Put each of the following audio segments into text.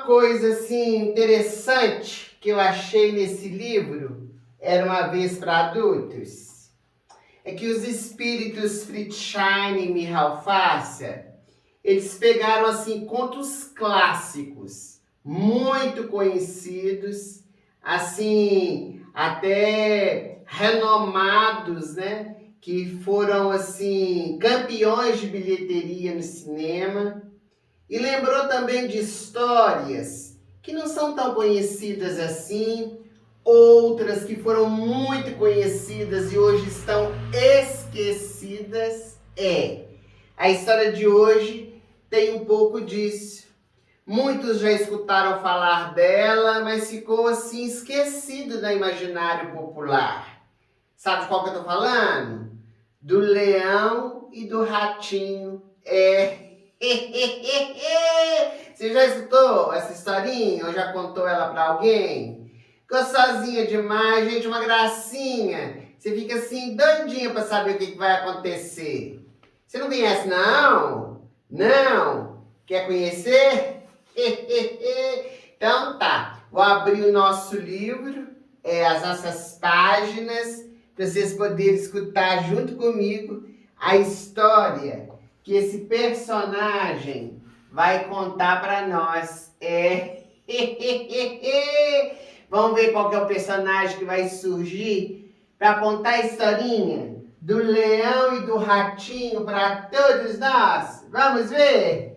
coisa assim interessante que eu achei nesse livro, Era uma Vez para Adultos, é que os espíritos Friedstein e Michal Farsa, eles pegaram assim contos clássicos, muito conhecidos, assim, até renomados, né? Que foram assim campeões de bilheteria no cinema. E lembrou também de histórias que não são tão conhecidas assim, outras que foram muito conhecidas e hoje estão esquecidas. A história de hoje tem um pouco disso. Muitos já escutaram falar dela, mas ficou assim esquecido no imaginário popular. Sabe qual que eu tô falando? Do leão e do ratinho. Você já escutou essa historinha ou já contou ela pra alguém? Gostosinha demais, gente, uma gracinha. Você fica assim doidinha pra saber o que vai acontecer. Você não conhece, não? Não? Quer conhecer? Então tá, vou abrir o nosso livro, as nossas páginas, para vocês poderem escutar junto comigo a história que esse personagem vai contar para nós. Vamos ver qual que é o personagem que vai surgir para contar a historinha do leão e do ratinho para todos nós. Vamos ver?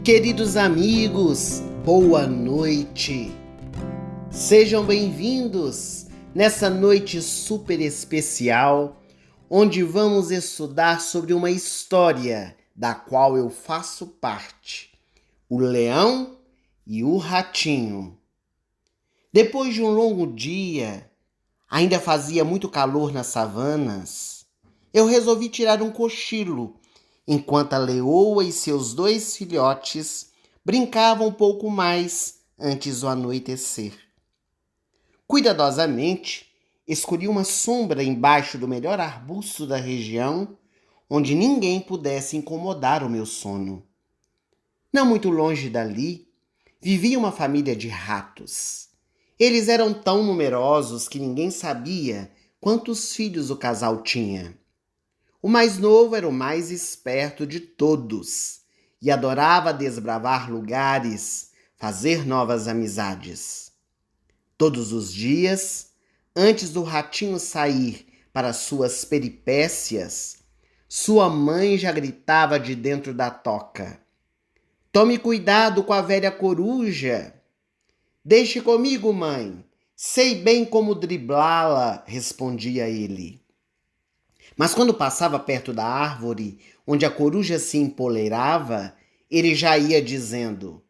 Queridos amigos, boa noite. Sejam bem-vindos nessa noite super especial, onde vamos estudar sobre uma história da qual eu faço parte: o leão e o ratinho. Depois de um longo dia, ainda fazia muito calor nas savanas, eu resolvi tirar um cochilo, enquanto a leoa e seus 2 filhotes brincavam um pouco mais antes do anoitecer. Cuidadosamente, escolhi uma sombra embaixo do melhor arbusto da região, onde ninguém pudesse incomodar o meu sono. Não muito longe dali, vivia uma família de ratos. Eles eram tão numerosos que ninguém sabia quantos filhos o casal tinha. O mais novo era o mais esperto de todos e adorava desbravar lugares, fazer novas amizades. Todos os dias, antes do ratinho sair para suas peripécias, sua mãe já gritava de dentro da toca: "Tome cuidado com a velha coruja." "Deixe comigo, mãe. Sei bem como driblá-la", respondia ele. Mas quando passava perto da árvore onde a coruja se empoleirava, ele já ia dizendo: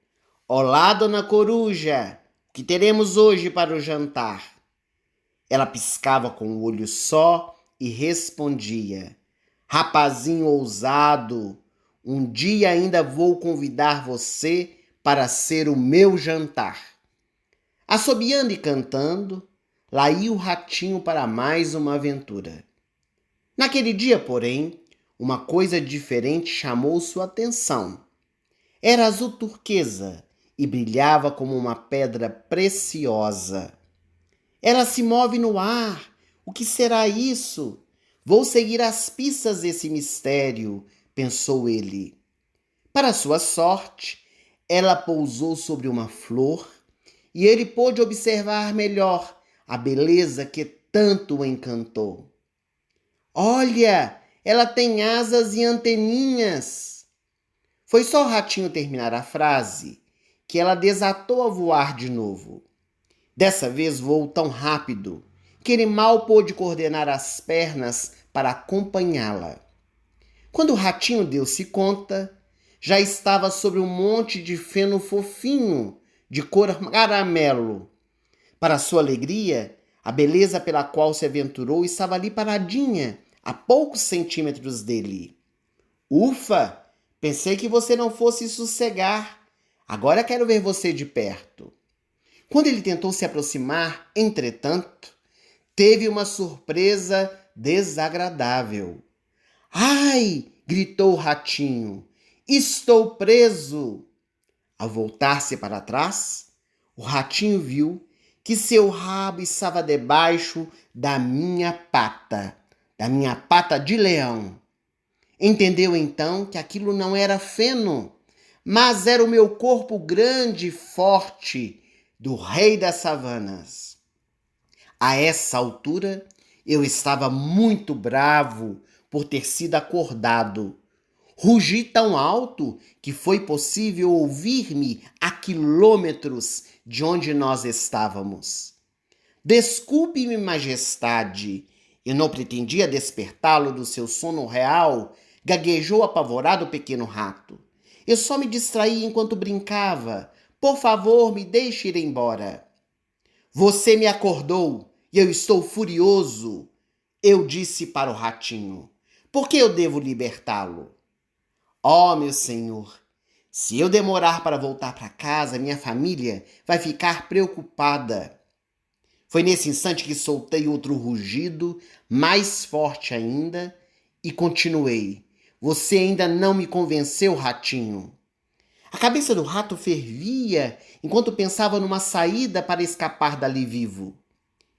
"Olá, dona coruja, o que teremos hoje para o jantar?" Ela piscava com o olho só e respondia: "Rapazinho ousado, um dia ainda vou convidar você para ser o meu jantar." Assobiando e cantando, lá ia o ratinho para mais uma aventura. Naquele dia, porém, uma coisa diferente chamou sua atenção. Era azul turquesa e brilhava como uma pedra preciosa. "Ela se move no ar. O que será isso? Vou seguir as pistas desse mistério", pensou ele. Para sua sorte, ela pousou sobre uma flor e ele pôde observar melhor a beleza que tanto o encantou. "Olha, ela tem asas e anteninhas." Foi só o ratinho terminar a frase que ela desatou a voar de novo. Dessa vez voou tão rápido que ele mal pôde coordenar as pernas para acompanhá-la. Quando o ratinho deu-se conta, já estava sobre um monte de feno fofinho, de cor caramelo. Para sua alegria, a beleza pela qual se aventurou estava ali paradinha, a poucos centímetros dele. "Ufa!" Pensei que você não fosse sossegar. Agora quero ver você de perto. Quando ele tentou se aproximar, entretanto, teve uma surpresa desagradável. Ai! Gritou o ratinho. Estou preso! Ao voltar-se para trás, o ratinho viu que seu rabo estava debaixo da minha pata de leão. Entendeu então que aquilo não era feno, mas era o meu corpo grande e forte do rei das savanas. A essa altura, eu estava muito bravo por ter sido acordado. Rugi tão alto que foi possível ouvir-me a quilômetros de onde nós estávamos. Desculpe-me, majestade, eu não pretendia despertá-lo do seu sono real, gaguejou apavorado o pequeno rato. Eu só me distraí enquanto brincava. Por favor, me deixe ir embora. Você me acordou e eu estou furioso, eu disse para o ratinho. Por que eu devo libertá-lo? Oh, meu senhor, se eu demorar para voltar para casa, minha família vai ficar preocupada. Foi nesse instante que soltei outro rugido, mais forte ainda, e continuei. Você ainda não me convenceu, ratinho. A cabeça do rato fervia enquanto pensava numa saída para escapar dali vivo.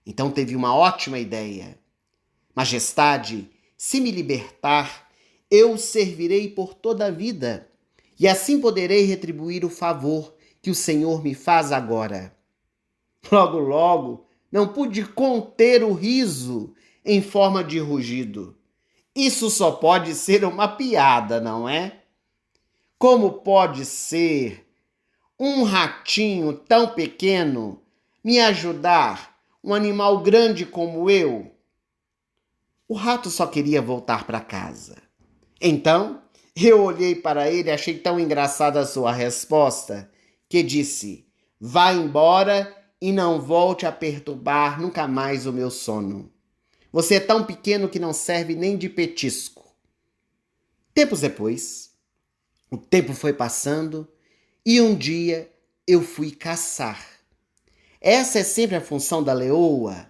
Então teve uma ótima ideia. Majestade, se me libertar, eu o servirei por toda a vida, e assim poderei retribuir o favor que o Senhor me faz agora. Logo, logo, não pude conter o riso em forma de rugido. Isso só pode ser uma piada, não é? Como pode ser um ratinho tão pequeno me ajudar, um animal grande como eu? O rato só queria voltar para casa. Então, eu olhei para ele e achei tão engraçada a sua resposta que disse: vá embora e não volte a perturbar nunca mais o meu sono. Você é tão pequeno que não serve nem de petisco. Tempos depois, o tempo foi passando e um dia eu fui caçar. Essa é sempre a função da leoa,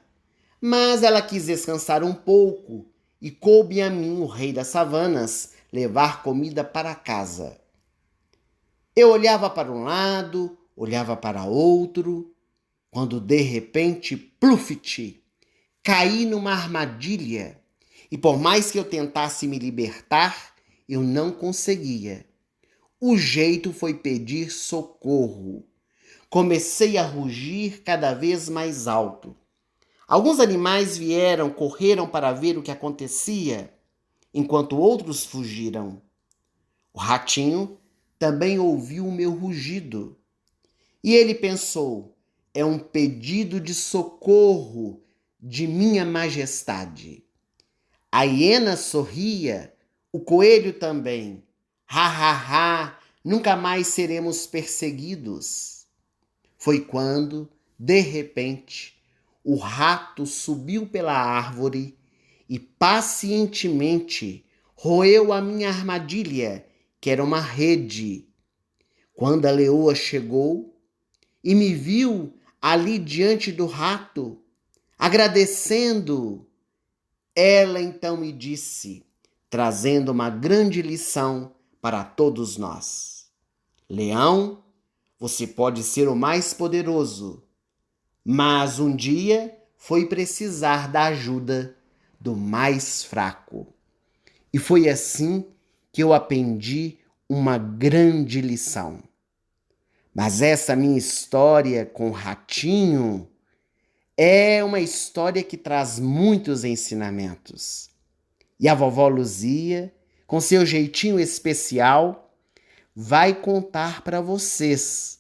mas ela quis descansar um pouco e coube a mim, o rei das savanas, levar comida para casa. Eu olhava para um lado, olhava para outro, quando de repente, pluft, caí numa armadilha e por mais que eu tentasse me libertar, eu não conseguia. O jeito foi pedir socorro. Comecei a rugir cada vez mais alto. Alguns animais vieram, correram para ver o que acontecia, enquanto outros fugiram. O ratinho também ouviu o meu rugido. E ele pensou, é um pedido de socorro de minha majestade. A hiena sorria, o coelho também. Ha, ha, ha, nunca mais seremos perseguidos. Foi quando, de repente, o rato subiu pela árvore e pacientemente roeu a minha armadilha, que era uma rede. Quando a leoa chegou e me viu ali diante do rato, agradecendo, ela então me disse, trazendo uma grande lição para todos nós: Leão, você pode ser o mais poderoso, mas um dia foi precisar da ajuda do mais fraco. E foi assim que eu aprendi uma grande lição. Mas essa minha história com o ratinho é uma história que traz muitos ensinamentos. E a vovó Luzia, com seu jeitinho especial, vai contar para vocês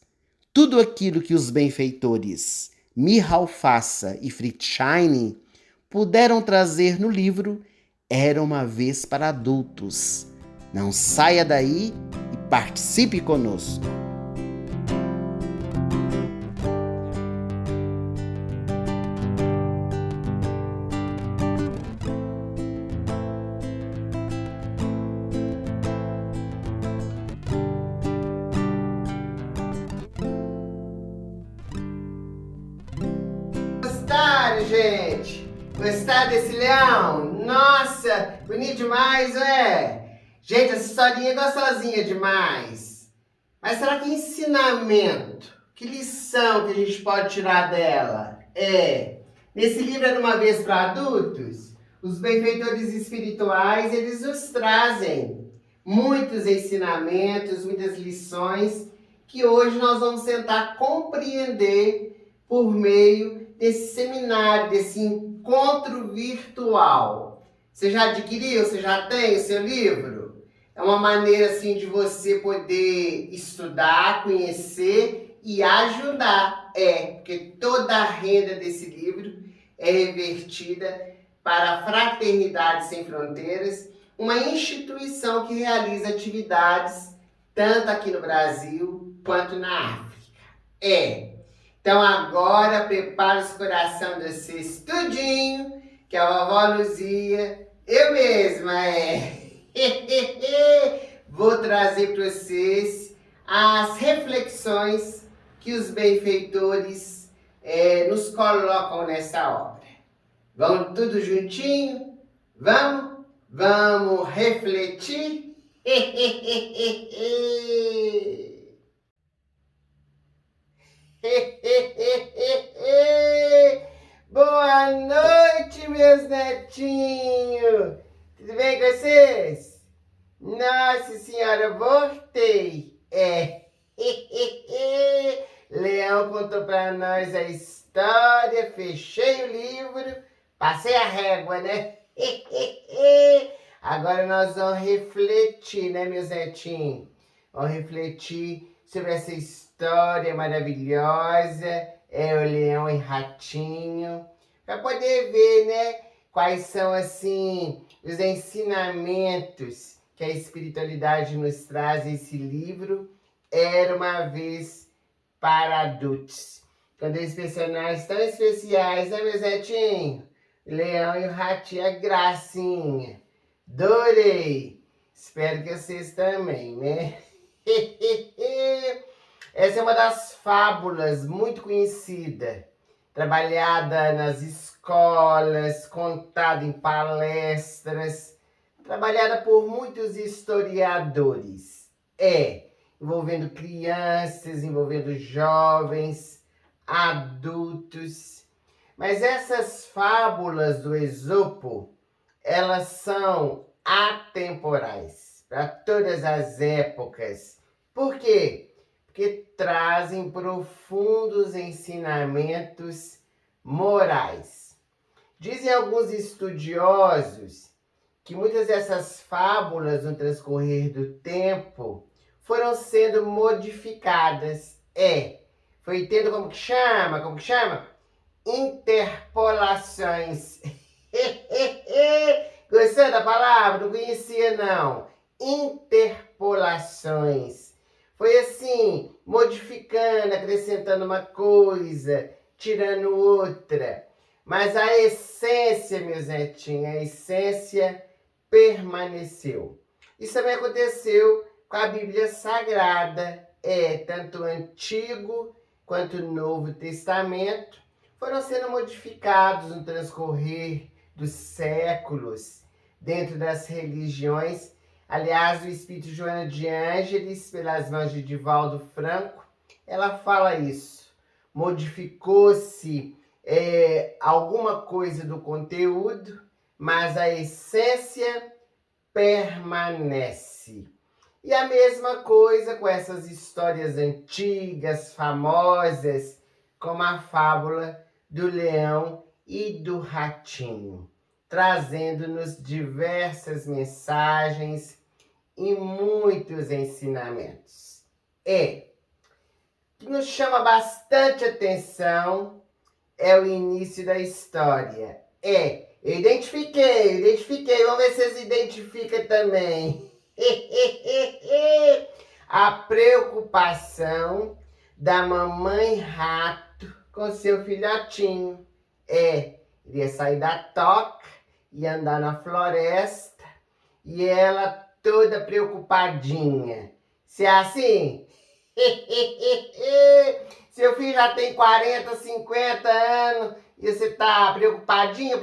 tudo aquilo que os benfeitores Mir Alfassa e Fritzshine puderam trazer no livro Era uma Vez para Adultos. Não saia daí e participe conosco. Olha, gente, gostaram desse leão? Nossa, bonito demais, é? Gente, essa historinha é gostosinha demais. Mas será que ensinamento, que lição que a gente pode tirar dela? Nesse livro é de uma vez para adultos, os benfeitores espirituais, eles nos trazem muitos ensinamentos, muitas lições que hoje nós vamos tentar compreender por meio desse seminário, desse encontro virtual. Você já adquiriu? Você já tem o seu livro? É uma maneira assim de você poder estudar, conhecer e ajudar. Porque toda a renda desse livro é revertida para a Fraternidade Sem Fronteiras, uma instituição que realiza atividades tanto aqui no Brasil quanto na África. Então agora prepara os coração de vocês tudinho, que a vovó Luzia, eu mesma, vou trazer para vocês as reflexões que os benfeitores nos colocam nessa obra. Vamos tudo juntinho? Vamos? Vamos refletir? Boa noite, meus netinhos! Tudo bem com vocês? Nossa senhora, voltei! Leão contou para nós a história, fechei o livro, passei a régua, né? Agora nós vamos refletir, né, meus netinhos? Vamos refletir sobre essa história maravilhosa, o Leão e Ratinho, para poder ver, né, quais são, assim, os ensinamentos que a espiritualidade nos traz nesse livro, Era uma Vez para Adultos. Com dois personagens tão especiais, né, meus netinhos? O Leão e o Ratinho, a gracinha. Adorei! Espero que vocês também, né? Essa é uma das fábulas muito conhecida, trabalhada nas escolas, contada em palestras, trabalhada por muitos historiadores. Envolvendo crianças, envolvendo jovens, adultos. Mas essas fábulas do Esopo, elas são atemporais, para todas as épocas. Por quê? Porque trazem profundos ensinamentos morais. Dizem alguns estudiosos que muitas dessas fábulas, no transcorrer do tempo, foram sendo modificadas. Foi tendo, como que chama? Interpolações. Gostou da palavra? Não conhecia, não. Interpolações. Foi assim, modificando, acrescentando uma coisa, tirando outra. Mas a essência, meus netinhos, a essência permaneceu. Isso também aconteceu com a Bíblia Sagrada. Tanto o Antigo quanto o Novo Testamento foram sendo modificados no transcorrer dos séculos, dentro das religiões. Aliás, o espírito Joana de Ângeles, pelas mãos de Divaldo Franco, ela fala isso. Modificou-se alguma coisa do conteúdo, mas a essência permanece. E a mesma coisa com essas histórias antigas, famosas, como a fábula do Leão e do Ratinho, trazendo-nos diversas mensagens e muitos ensinamentos. Que nos chama bastante atenção é o início da história. Eu identifiquei, vamos ver se vocês identificam também. A preocupação da mamãe rato com seu filhotinho. Iria sair da toca e andar na floresta e ela toda preocupadinha. Se é assim? Seu filho já tem 40, 50 anos, E você tá preocupadinha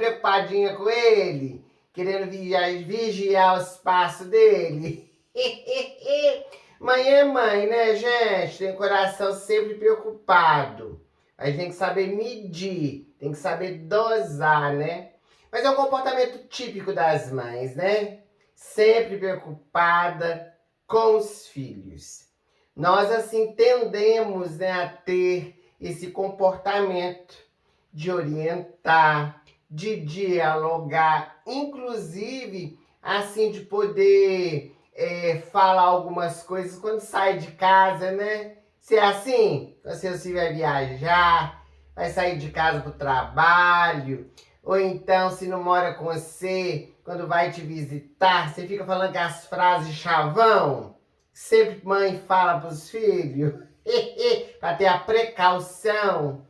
com ele? Querendo vigiar o espaço dele? Mãe é mãe, né, gente? Tem o coração sempre preocupado. A gente tem que saber medir, tem que saber dosar, né? Mas é um comportamento típico das mães, né? Sempre preocupada com os filhos. Nós, assim, tendemos, né, a ter esse comportamento de orientar, de dialogar, inclusive, assim, de poder falar algumas coisas quando sai de casa, né? Se é assim, você vai viajar, vai sair de casa para o trabalho, ou então, se não mora com você, quando vai te visitar, você fica falando com as frases de chavão, sempre mãe fala para os filhos, para ter a precaução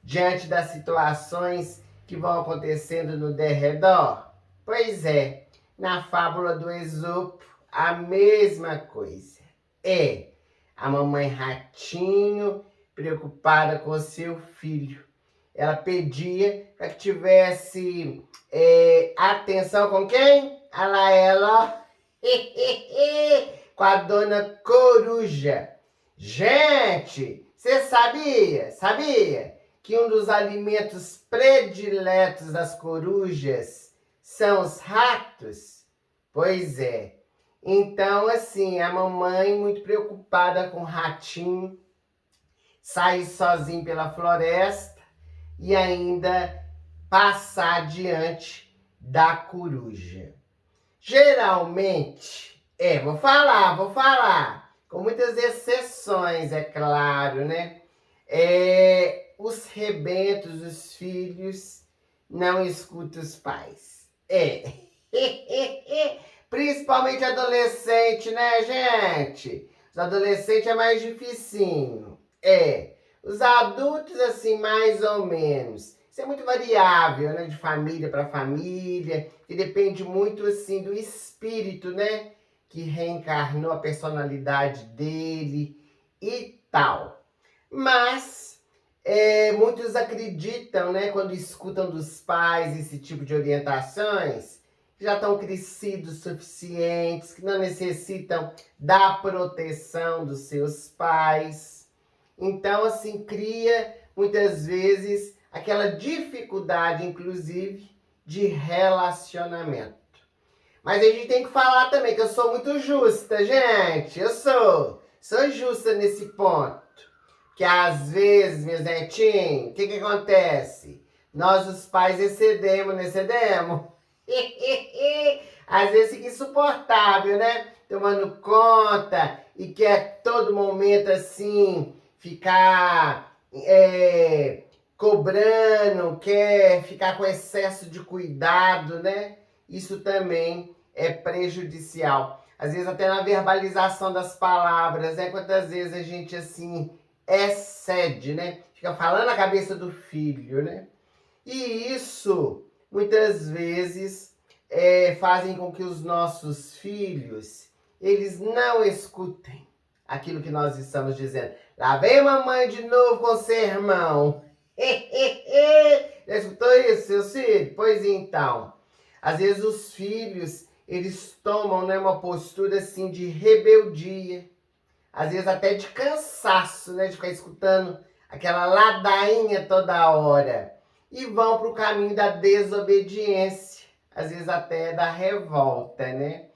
diante das situações que vão acontecendo no derredor. Pois é, na fábula do Esopo, a mesma coisa. É a mamãe ratinho preocupada com seu filho. Ela pedia para que tivesse atenção com quem? A Laela, com a dona Coruja. Gente, você sabia que um dos alimentos prediletos das corujas são os ratos? Pois é. Então, assim, a mamãe, muito preocupada com o ratinho, sai sozinho pela floresta e ainda passar diante da coruja. Geralmente, vou falar, com muitas exceções, é claro, né? Os rebentos, os filhos, não escutam os pais. Principalmente adolescente, né, gente? Os adolescentes é mais dificinho. Os adultos, assim, mais ou menos. Isso é muito variável, né? De família para família. E depende muito, assim, do espírito, né? Que reencarnou a personalidade dele e tal. Mas muitos acreditam, né? Quando escutam dos pais esse tipo de orientações, que já estão crescidos suficientes, que não necessitam da proteção dos seus pais. Então, assim, cria muitas vezes aquela dificuldade, inclusive, de relacionamento. Mas a gente tem que falar também que eu sou muito justa, gente. Eu sou justa nesse ponto. Que às vezes, meus netinhos, o que acontece? Nós, os pais, excedemos, não excedemos? Às vezes fica insuportável, né? Tomando conta e quer todo momento, assim, ficar cobrando, quer ficar com excesso de cuidado, né? Isso também é prejudicial. Às vezes até na verbalização das palavras, né? Quantas vezes a gente, assim, excede, né? Fica falando a cabeça do filho, né? E isso, muitas vezes, fazem com que os nossos filhos, eles não escutem aquilo que nós estamos dizendo. Lá vem a mamãe de novo com sermão. Já escutou isso, seus filhos? Pois então, às vezes os filhos, eles tomam, né, uma postura assim de rebeldia, às vezes até de cansaço, né, de ficar escutando aquela ladainha toda hora, e vão para o caminho da desobediência, às vezes até da revolta, né?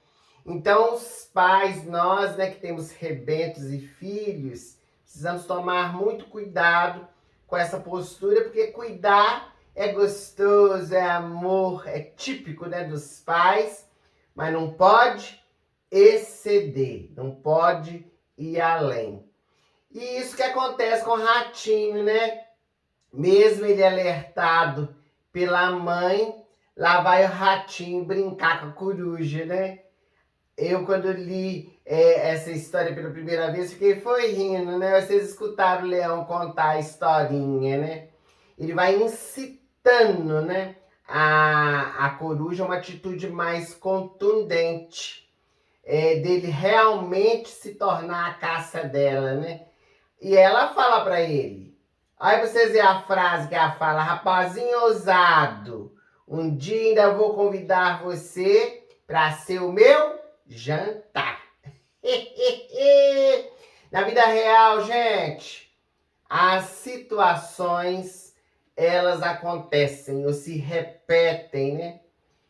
Então, os pais, nós, né, que temos rebentos e filhos, precisamos tomar muito cuidado com essa postura, porque cuidar é gostoso, é amor, é típico, né, dos pais, mas não pode exceder, não pode ir além. E isso que acontece com o ratinho, né? Mesmo ele alertado pela mãe, lá vai o ratinho brincar com a coruja, né? Eu, quando li essa história pela primeira vez, foi rindo, né? Vocês escutaram o Leão contar a historinha, né? Ele vai incitando, né, a coruja a uma atitude mais contundente, dele realmente se tornar a caça dela, né? E ela fala para ele, Olha pra vocês verem a frase que ela fala, rapazinho ousado, um dia ainda vou convidar você para ser o meu jantar. Na vida real, gente, as situações, elas acontecem ou se repetem, né?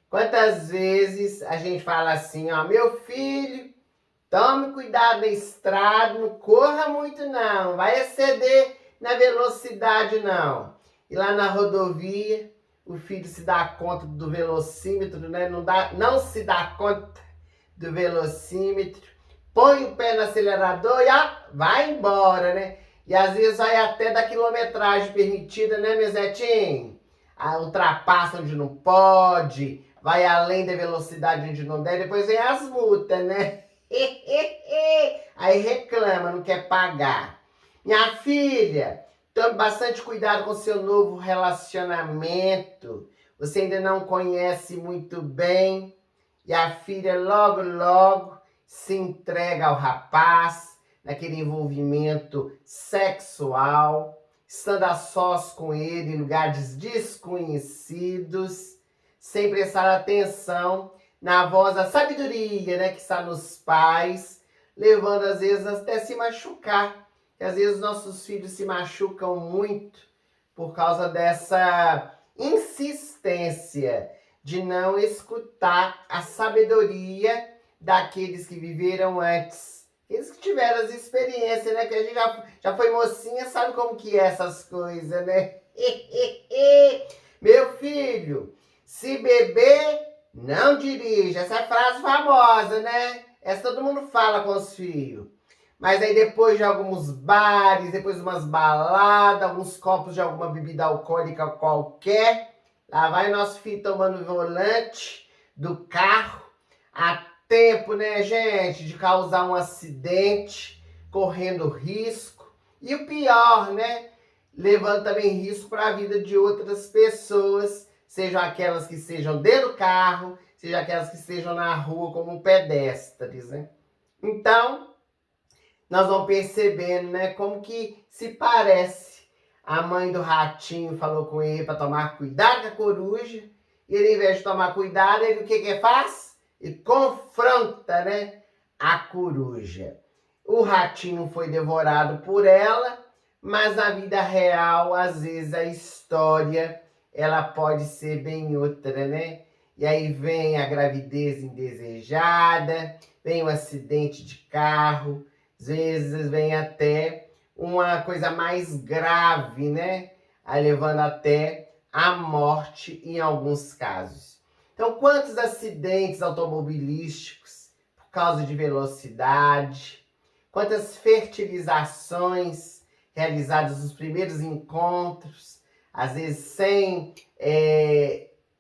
Quantas vezes a gente fala assim, ó, meu filho, tome cuidado na estrada, não corra muito não, vai exceder na velocidade não. E lá na rodovia, o filho se dá conta do velocímetro, né? Não se dá conta do velocímetro, põe o pé no acelerador e ó, vai embora, né? E às vezes vai até da quilometragem permitida, né, meu Zetinho? Ultrapassa onde não pode, vai além da velocidade onde não deve, depois vem as multas, né? Aí reclama, não quer pagar. Minha filha, tome bastante cuidado com seu novo relacionamento. Você ainda não conhece muito bem. E a filha logo, logo se entrega ao rapaz, naquele envolvimento sexual, estando a sós com ele em lugares desconhecidos, sem prestar atenção na voz da sabedoria, né, que está nos pais, levando às vezes até se machucar. E às vezes nossos filhos se machucam muito por causa dessa insistência de não escutar a sabedoria daqueles que viveram antes. Eles que tiveram as experiências, né? Que a gente já foi mocinha, sabe como que é essas coisas, né? Meu filho, se beber, não dirija. Essa é a frase famosa, né? Essa todo mundo fala com os filhos. Mas aí depois de alguns bares, depois de umas baladas, alguns copos de alguma bebida alcoólica qualquer, lá vai nosso filho tomando o volante do carro a tempo, né, gente, de causar um acidente, correndo risco. E o pior, né, levando também risco para a vida de outras pessoas, sejam aquelas que estejam dentro do carro, sejam aquelas que estejam na rua como pedestres, né? Então, nós vamos percebendo, né, como que se parece. A mãe do ratinho falou com ele para tomar cuidado com a coruja. E ele, ao invés de tomar cuidado, ele o que faz? E confronta, né, a coruja. O ratinho foi devorado por ela, mas na vida real, às vezes, a história ela pode ser bem outra, né? E aí vem a gravidez indesejada, vem o acidente de carro, às vezes vem até uma coisa mais grave, né? Aí levando até a morte em alguns casos. Então, quantos acidentes automobilísticos por causa de velocidade? Quantas fertilizações realizadas nos primeiros encontros, às vezes sem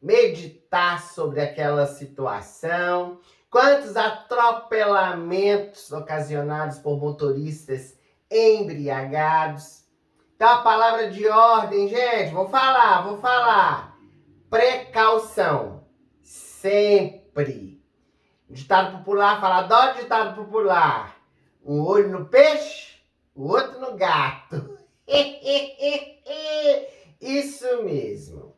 meditar sobre aquela situação? Quantos atropelamentos ocasionados por motoristas embriagados? Então, a palavra de ordem, gente, vou falar. Precaução. Sempre. O ditado popular fala, adoro ditado popular. Um olho no peixe, o outro no gato. Isso mesmo.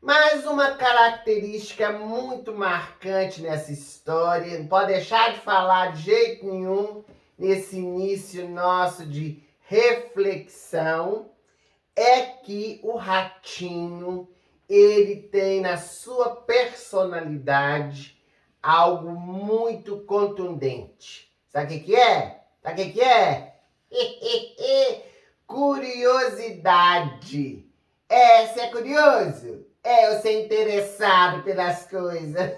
Mas uma característica muito marcante nessa história, não pode deixar de falar de jeito nenhum, nesse início nosso de reflexão, é que o ratinho, ele tem na sua personalidade algo muito contundente. Sabe o que é? Sabe o que é? Curiosidade. Você é curioso? Você é interessado pelas coisas.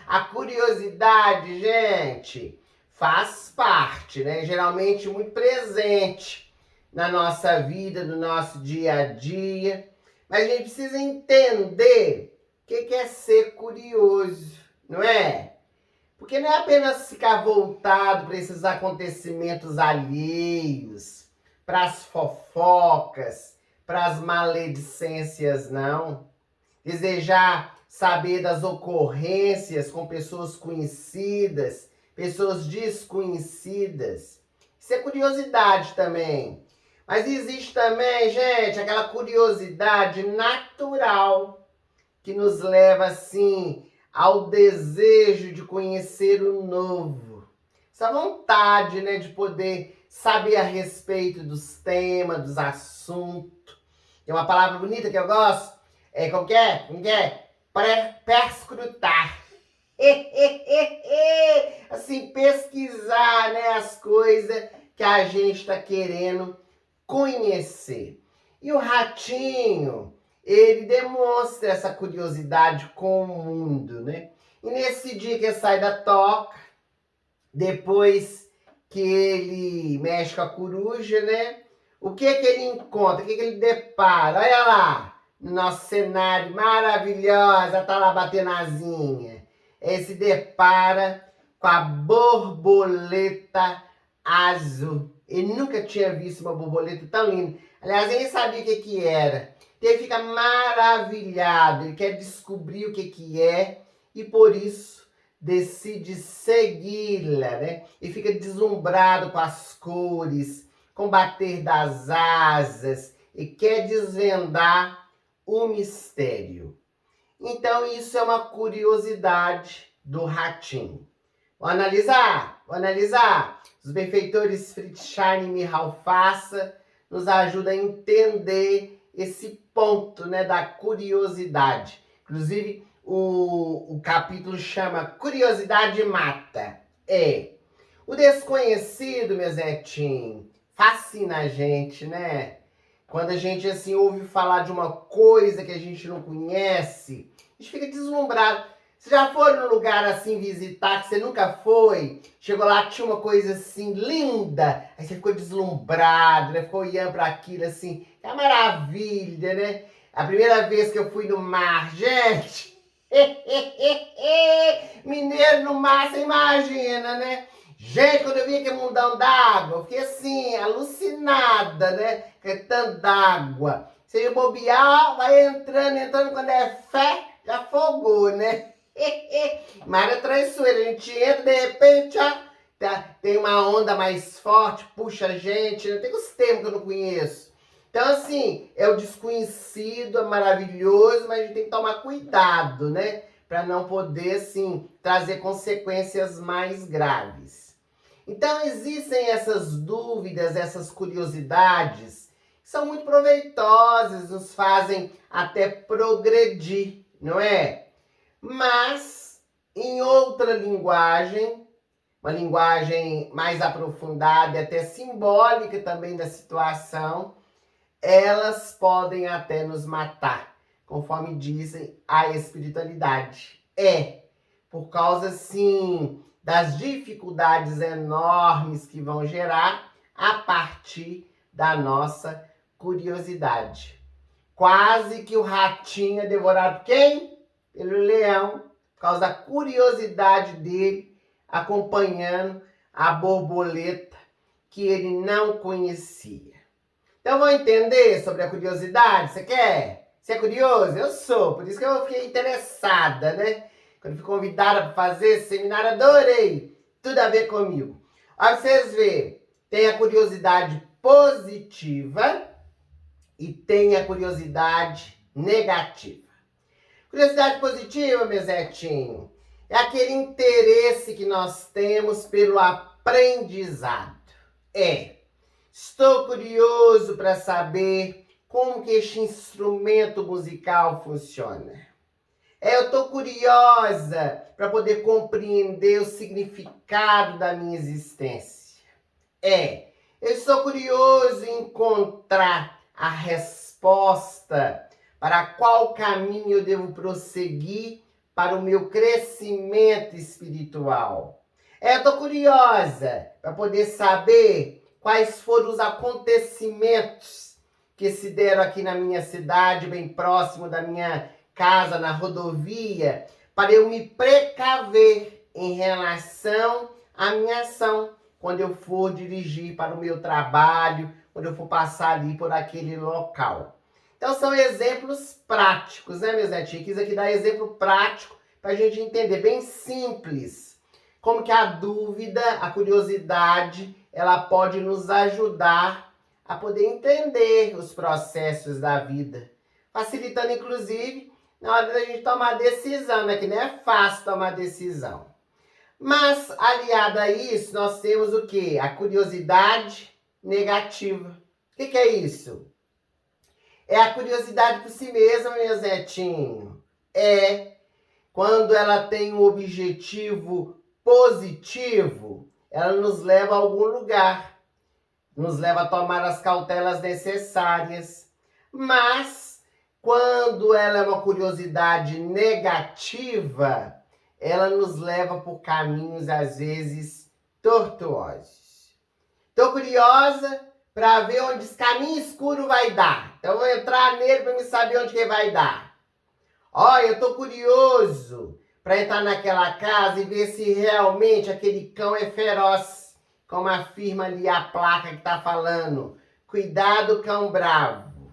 A curiosidade, gente, faz parte, né? Geralmente muito presente na nossa vida, no nosso dia a dia. Mas a gente precisa entender o que é ser curioso, não é? Porque não é apenas ficar voltado para esses acontecimentos alheios, para as fofocas, para as maledicências, não. Desejar saber das ocorrências com pessoas conhecidas, pessoas desconhecidas. Isso é curiosidade também. Mas existe também, gente, aquela curiosidade natural que nos leva, assim, ao desejo de conhecer o novo. Essa vontade, né, de poder saber a respeito dos temas, dos assuntos. Tem uma palavra bonita que eu gosto. Como que é? Como que é? Perscrutar. Assim, pesquisar, né, as coisas que a gente está querendo conhecer. E o ratinho, ele demonstra essa curiosidade com o mundo, né? E nesse dia que ele sai da toca, depois que ele mexe com a coruja, né? O que ele encontra? O que ele depara? Olha lá, no nosso cenário maravilhoso, tá lá batendo asinha. Ele se depara com a borboleta azul. Ele nunca tinha visto uma borboleta tão linda. Aliás, ele sabia o que era. Então ele fica maravilhado, ele quer descobrir o que é e por isso decide segui-la, né? E fica deslumbrado com as cores, com o bater das asas e quer desvendar o mistério. Então isso é uma curiosidade do ratinho. Vou analisar. Os benfeitores Fritzshine e Mihalfassa nos ajudam a entender esse ponto, né, da curiosidade. Inclusive, o capítulo chama Curiosidade Mata. O desconhecido, meu Zetinho, fascina a gente, né? Quando a gente, assim, ouve falar de uma coisa que a gente não conhece, a gente fica deslumbrado. Você já foi num lugar assim visitar que você nunca foi? Chegou lá, tinha uma coisa assim linda. Aí você ficou deslumbrado, né? Ficou olhando para aquilo assim. É uma maravilha, né? A primeira vez que eu fui no mar, gente. Mineiro no mar, você imagina, né? Gente, quando eu vi aquele mundão d'água, eu fiquei assim, alucinada, né? Que tanto d'água. Você ia bobear, vai entrando, quando é fé, já afogou, né? Mar é traiçoeira, a gente entra, de repente, tem uma onda mais forte, puxa a gente, tem os termos que eu não conheço. Então, assim, é o desconhecido, é maravilhoso, mas a gente tem que tomar cuidado, né? Para não poder, assim, trazer consequências mais graves. Então, existem essas dúvidas, essas curiosidades, que são muito proveitosas, nos fazem até progredir, não é? Mas, em outra linguagem, uma linguagem mais aprofundada e até simbólica também da situação, elas podem até nos matar, conforme dizem a espiritualidade. Por causa, sim, das dificuldades enormes que vão gerar a partir da nossa curiosidade. Quase que o ratinho é devorado por quem? Pelo leão, por causa da curiosidade dele, acompanhando a borboleta que ele não conhecia. Então, vamos entender sobre a curiosidade? Você quer? Você é curioso? Eu sou, por isso que eu fiquei interessada, né? Quando fui convidada para fazer esse seminário, adorei. Tudo a ver comigo. Olha, vocês verem, tem a curiosidade positiva e tem a curiosidade negativa. Curiosidade positiva, meu Zetinho, é aquele interesse que nós temos pelo aprendizado. Estou curioso para saber como que este instrumento musical funciona. Eu estou curiosa para poder compreender o significado da minha existência. Eu estou curioso em encontrar a resposta para qual caminho eu devo prosseguir para o meu crescimento espiritual. Eu estou curiosa para poder saber quais foram os acontecimentos que se deram aqui na minha cidade, bem próximo da minha casa, na rodovia, para eu me precaver em relação à minha ação, quando eu for dirigir para o meu trabalho, quando eu for passar ali por aquele local. Então, são exemplos práticos, né, meus netinhos? Quis aqui dar exemplo prático para a gente entender, bem simples, como que a dúvida, a curiosidade, ela pode nos ajudar a poder entender os processos da vida, facilitando, inclusive, na hora da gente tomar decisão, né? Que não é fácil tomar decisão. Mas, aliado a isso, nós temos o quê? A curiosidade negativa. O que é isso? É a curiosidade por si mesma, meu Zetinho. É quando ela tem um objetivo positivo, ela nos leva a algum lugar, nos leva a tomar as cautelas necessárias. Mas, quando ela é uma curiosidade negativa, ela nos leva por caminhos, às vezes, tortuosos. Estou curiosa para ver onde esse caminho escuro vai dar. Então, eu vou entrar nele para me saber onde que vai dar. Olha, eu estou curioso para entrar naquela casa e ver se realmente aquele cão é feroz, como afirma ali a placa que está falando. Cuidado, cão bravo.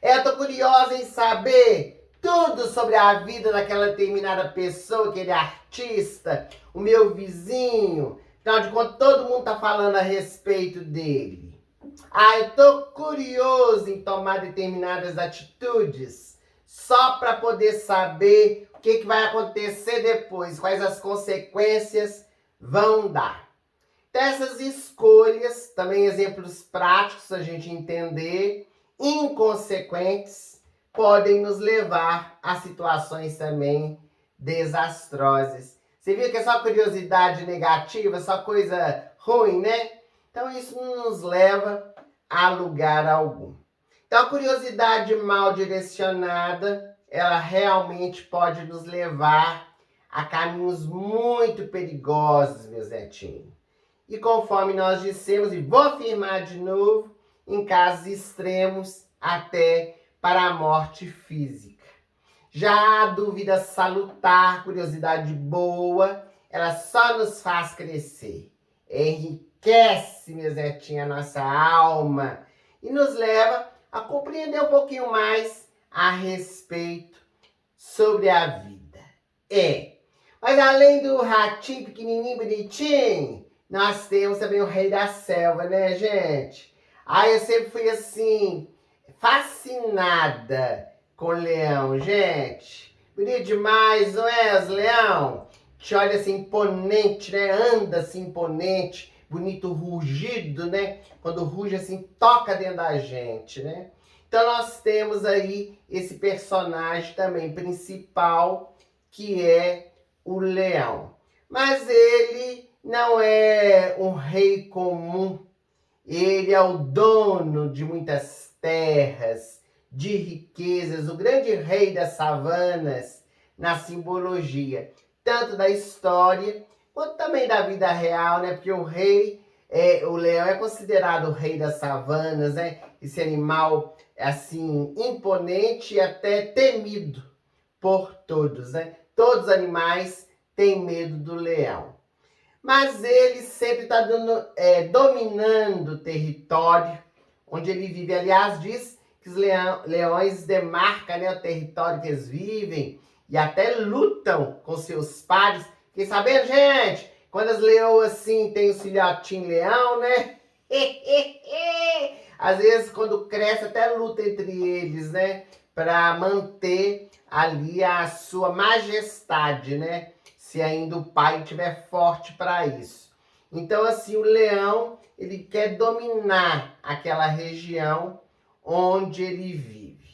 Eu estou curiosa em saber tudo sobre a vida daquela determinada pessoa, aquele artista, o meu vizinho. Afinal de contas, todo mundo está falando a respeito dele. Eu estou curioso em tomar determinadas atitudes só para poder saber o que vai acontecer depois, quais as consequências vão dar. Então, essas escolhas, também exemplos práticos para a gente entender, inconsequentes, podem nos levar a situações também desastrosas. Você viu que é só curiosidade negativa, só coisa ruim, né? Então, isso não nos leva a lugar algum. Então, a curiosidade mal direcionada, ela realmente pode nos levar a caminhos muito perigosos, meu Zetinho. E conforme nós dissemos, e vou afirmar de novo, em casos extremos, até para a morte física. Já a dúvida salutar, curiosidade boa, ela só nos faz crescer. Enriquece, meu Zetinho, a nossa alma e nos leva a compreender um pouquinho mais a respeito sobre a vida. Mas além do ratinho pequenininho, bonitinho, nós temos também o rei da selva, né, gente? Eu sempre fui assim, fascinada com o leão, gente. Bonito demais, não é, os leão? Te olha assim, imponente, né? Anda assim, imponente, bonito rugido, né? Quando ruge assim, toca dentro da gente, né? Então nós temos aí esse personagem também principal, que é o leão. Mas ele não é um rei comum. Ele é o dono de muitas terras, de riquezas, o grande rei das savanas, na simbologia, tanto da história, quanto também da vida real, né? Porque o leão é considerado o rei das savanas, né? Esse animal, assim, imponente e até temido por todos, né? Todos os animais têm medo do leão. Mas ele sempre está dominando o território onde ele vive. Aliás, diz que os leões demarcam, né, o território que eles vivem e até lutam com seus pares. Fiquei sabendo, gente, quando as leoas assim têm os filhotinhos leão, né? Às vezes, quando cresce, até luta entre eles, né? Para manter ali a sua majestade, né? Se ainda o pai estiver forte para isso. Então, assim, o leão, ele quer dominar aquela região onde ele vive.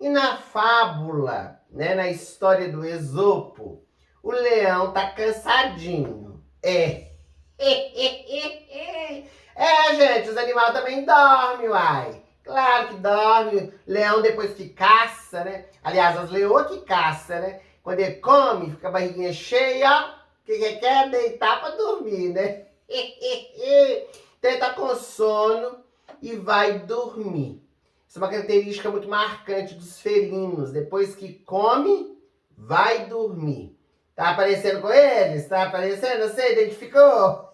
E na fábula, né, na história do Esopo, o leão tá cansadinho. Gente, os animais também dormem, uai. Claro que dorme. Leão depois que caça, né? Aliás, as leoas que caçam, né? Quando ele come, fica a barriguinha cheia, ó. O que quer? Deitar pra dormir, né? Então ele tá com sono e vai dormir. Isso é uma característica muito marcante dos felinos. Depois que come, vai dormir. Tá aparecendo com eles? Tá aparecendo? Você identificou?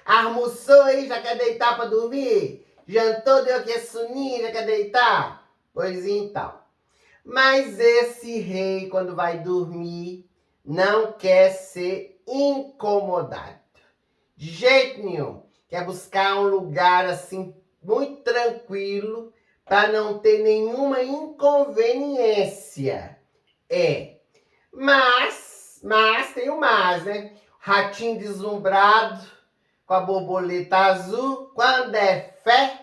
Almoçou aí, já quer deitar pra dormir? Jantou, deu aquele soninho, já quer deitar? Pois então. Mas esse rei, quando vai dormir, não quer ser incomodado. De jeito nenhum. Quer buscar um lugar assim, muito tranquilo, para não ter nenhuma inconveniência. Mas tem o mais, né? Ratinho deslumbrado, com a borboleta azul, quando é fé,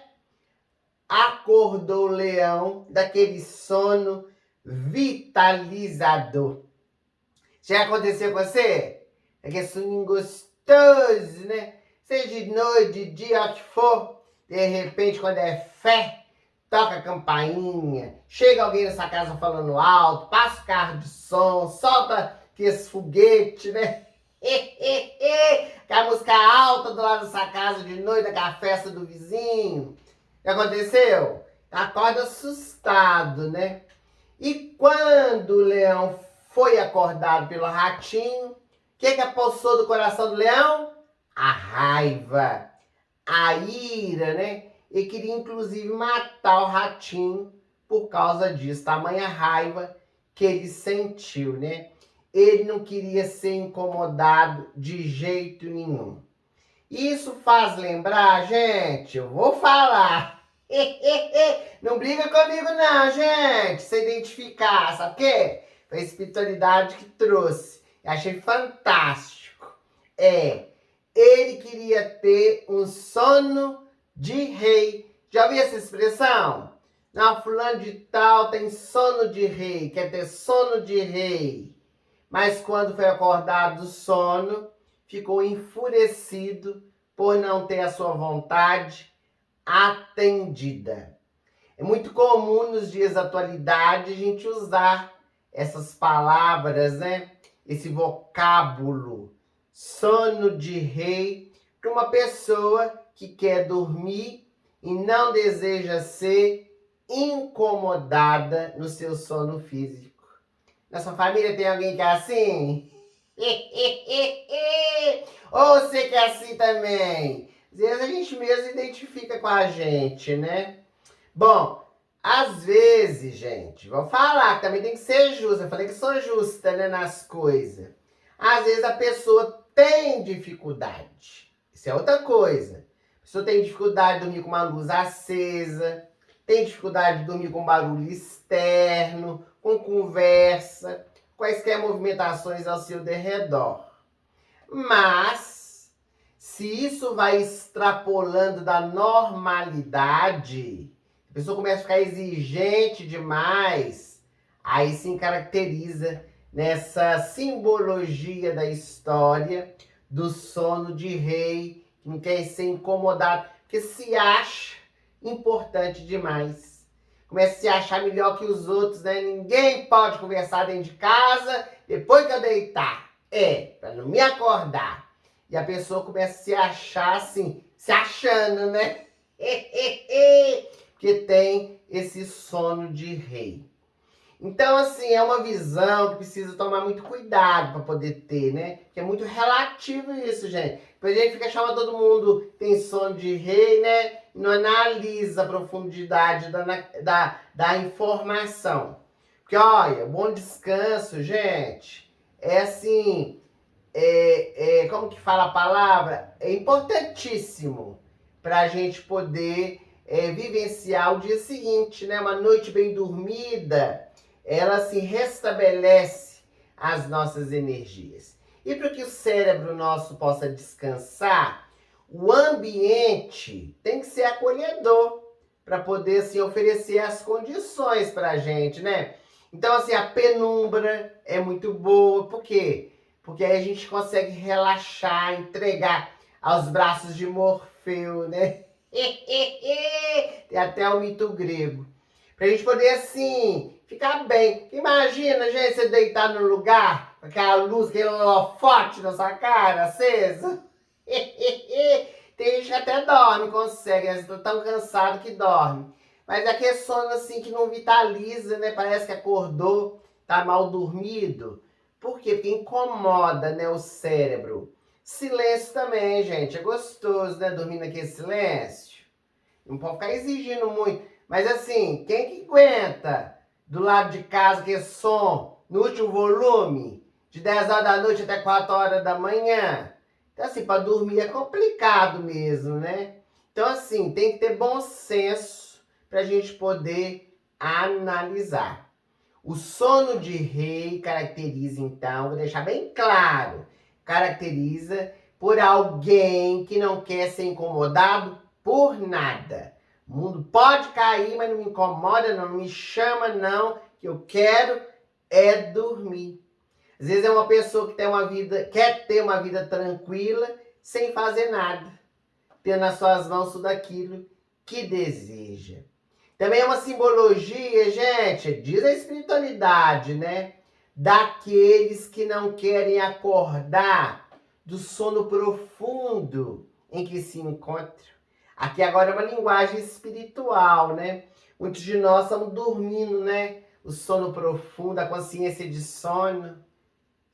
acordou o leão daquele sono vitalizador. Já aconteceu com você? Aquele soninho gostoso, né? Seja de noite, de dia, o que for. De repente, quando é fé, toca a campainha, chega alguém nessa casa falando alto, passa o carro de som, solta aqueles foguetes, né? Aquela música alta do lado dessa casa de noite, daquela festa do vizinho. Já aconteceu? Acorda assustado, né? E quando o leão foi acordado pelo ratinho, o que apossou do coração do leão? A raiva, a ira, né? E queria inclusive matar o ratinho por causa disso, tamanha raiva que ele sentiu, né? Ele não queria ser incomodado de jeito nenhum. Isso faz lembrar, gente, eu vou falar. Não briga comigo não, gente, se identificar, sabe o quê? Foi a espiritualidade que trouxe. Eu achei fantástico. Ele queria ter um sono de rei. Já ouviu essa expressão? Não, fulano de tal tem sono de rei, quer ter sono de rei. Mas quando foi acordado do sono, ficou enfurecido por não ter a sua vontade atendida. É muito comum nos dias da atualidade a gente usar essas palavras, né? Esse vocábulo, sono de rei, para uma pessoa que quer dormir e não deseja ser incomodada no seu sono físico. Na sua família tem alguém que é assim? Ou você que é assim também? Às vezes a gente mesmo identifica com a gente, né? Bom, às vezes, gente, vou falar que também tem que ser justa. Eu falei que sou justa, né, nas coisas. Às vezes a pessoa tem dificuldade. Isso é outra coisa. A pessoa tem dificuldade de dormir com uma luz acesa, tem dificuldade de dormir com barulho externo, com conversa, quaisquer movimentações ao seu derredor. Mas, se isso vai extrapolando da normalidade, a pessoa começa a ficar exigente demais, aí sim caracteriza nessa simbologia da história do sono de rei, que não quer ser incomodado, porque se acha importante demais. Começa a se achar melhor que os outros, né? Ninguém pode conversar dentro de casa depois que eu deitar. Para não me acordar. E a pessoa começa a se achar assim, se achando, né? Porque tem esse sono de rei. Então, assim, é uma visão que precisa tomar muito cuidado para poder ter, né? Que é muito relativo isso, gente. Depois a gente fica chamando todo mundo tem sono de rei, né? E não analisa a profundidade da informação. Porque, olha, bom descanso, gente, é assim, como que fala a palavra? É importantíssimo para a gente poder vivenciar o dia seguinte, né? Uma noite bem dormida, ela se restabelece as nossas energias. E para que o cérebro nosso possa descansar, o ambiente tem que ser acolhedor para poder assim, oferecer as condições para a gente, né? Então, assim, a penumbra é muito boa. Por quê? Porque aí a gente consegue relaxar, entregar aos braços de Morfeu, né? Tem até o mito grego. Pra gente poder, assim, ficar bem. Imagina, gente, você deitar num lugar com aquela luz, aquele holofote na sua cara, acesa. Tem gente que até dorme, consegue, né? Estou tão cansado que dorme. Mas é aquele sono, assim, que não vitaliza, né? Parece que acordou, tá mal dormido. Por quê? Porque incomoda, né, o cérebro. Silêncio também, gente. É gostoso, né? Dormir naquele silêncio. Não pode ficar exigindo muito. Mas assim, quem que aguenta do lado de casa que som no último volume, de 10 horas da noite até 4 horas da manhã? Então assim, para dormir é complicado mesmo, né? Então Então, assim, tem que ter bom senso para a gente poder analisar. O sono de rei caracteriza, então, vou deixar bem claro, caracteriza por alguém que não quer ser incomodado por nada. O mundo pode cair, mas não me incomoda, não me chama, não, que eu quero é dormir. Às vezes é uma pessoa que tem uma vida, quer ter uma vida tranquila, sem fazer nada, tendo nas suas mãos tudo aquilo que deseja. Também é uma simbologia, gente, diz a espiritualidade, né? Daqueles que não querem acordar do sono profundo em que se encontram. Aqui agora é uma linguagem espiritual, né? Muitos de nós estamos dormindo, né? O sono profundo, a consciência de sono.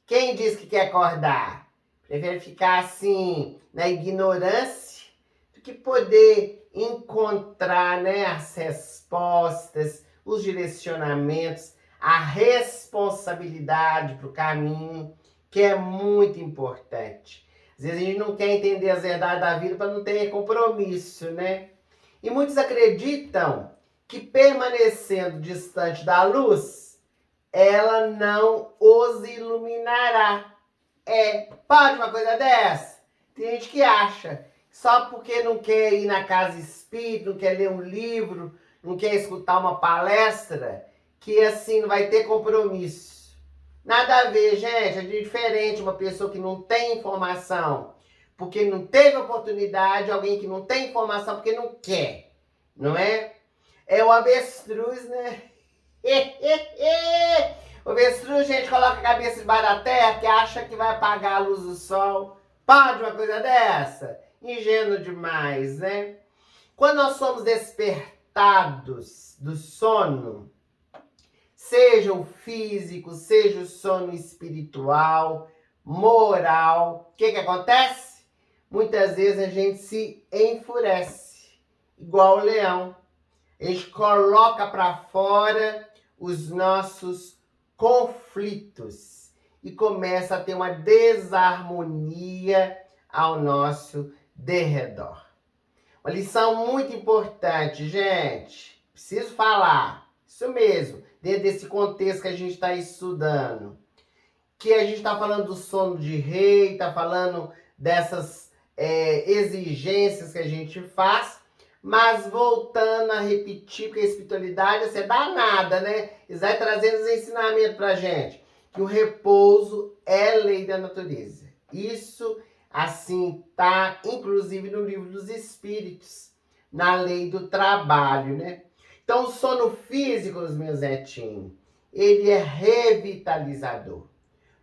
Quem diz que quer acordar? Prefere ficar assim, na ignorância, do que poder encontrar, né, as respostas, os direcionamentos, a responsabilidade para o caminho, que é muito importante. Às vezes a gente não quer entender as verdades da vida para não ter compromisso, né? E muitos acreditam que permanecendo distante da luz, ela não os iluminará. Pode uma coisa dessa? Tem gente que acha, só porque não quer ir na casa espírita, não quer ler um livro, não quer escutar uma palestra, que assim não vai ter compromisso. Nada a ver, gente, é diferente uma pessoa que não tem informação, porque não teve oportunidade, alguém que não tem informação porque não quer, não é? É o avestruz, né? O avestruz, gente, coloca a cabeça debaixo da terra que acha que vai apagar a luz do sol. Pode uma coisa dessa? Ingênuo demais, né? Quando nós somos despertados do sono, seja o físico, seja o sono espiritual, moral, o que acontece? Muitas vezes a gente se enfurece, igual o leão. A gente coloca para fora os nossos conflitos e começa a ter uma desarmonia ao nosso derredor. Uma lição muito importante, gente. Preciso falar. Isso mesmo, dentro desse contexto que a gente está estudando. Que a gente está falando do sono de rei, está falando dessas exigências que a gente faz, mas voltando a repetir, porque a espiritualidade é danada, né? Eles vai trazendo os ensinamentos pra gente. Que o repouso é lei da natureza. Isso, assim, tá inclusive no livro dos Espíritos, na lei do trabalho, né? Então, o sono físico, meus netinhos, ele é revitalizador. O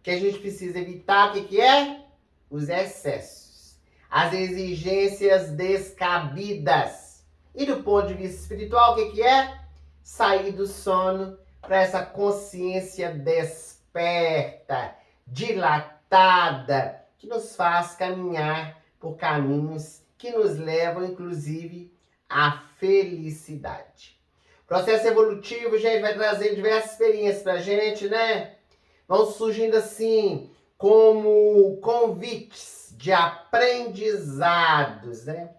que a gente precisa evitar, o que é? Os excessos. As exigências descabidas. E do ponto de vista espiritual, o que é? Sair do sono para essa consciência desperta, dilatada, que nos faz caminhar por caminhos que nos levam, inclusive, à felicidade. O processo evolutivo, gente, vai trazer diversas experiências para a gente, né? Vão surgindo assim, como convites de aprendizados, né?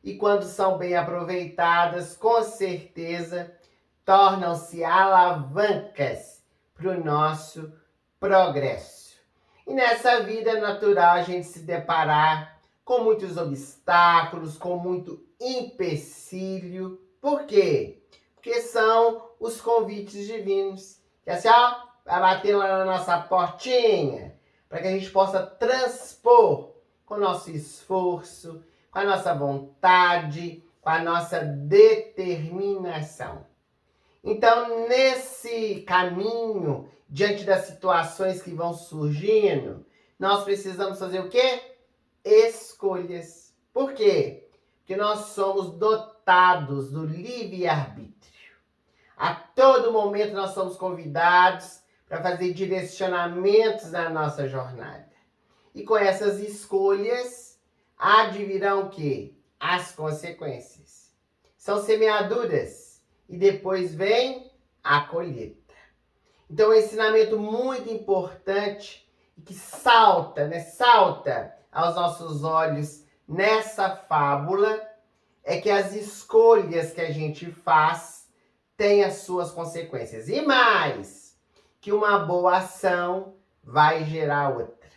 E quando são bem aproveitadas, com certeza, tornam-se alavancas para o nosso progresso. E nessa vida é natural a gente se deparar com muitos obstáculos, com muito empecilho. Por quê? Porque são os convites divinos. Que assim, ó, vai bater lá na nossa portinha, para que a gente possa transpor com o nosso esforço, com a nossa vontade, com a nossa determinação. Então, nesse caminho, diante das situações que vão surgindo, nós precisamos fazer o quê? Escolhas. Por quê? Porque nós somos dotados do livre-arbítrio. A todo momento nós somos convidados para fazer direcionamentos na nossa jornada. E com essas escolhas, advirão o quê? As consequências. São semeaduras e depois vem a colheita. Então, é um ensinamento muito importante e que salta aos nossos olhos nessa fábula, é que as escolhas que a gente faz têm as suas consequências. E mais, que uma boa ação vai gerar outra.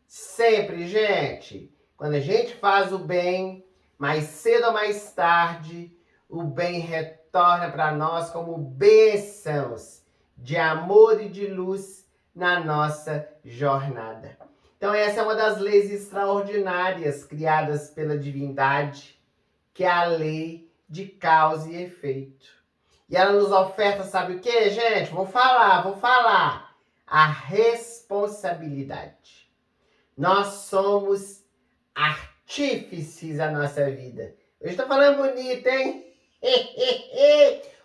Sempre, gente, quando a gente faz o bem, mais cedo ou mais tarde, o bem retorna para nós como bênçãos de amor e de luz na nossa jornada. Então essa é uma das leis extraordinárias criadas pela divindade, que é a lei de causa e efeito. E ela nos oferta, sabe o que, gente? Vou falar. A responsabilidade. Nós somos artífices da nossa vida. Eu estou falando bonito, hein?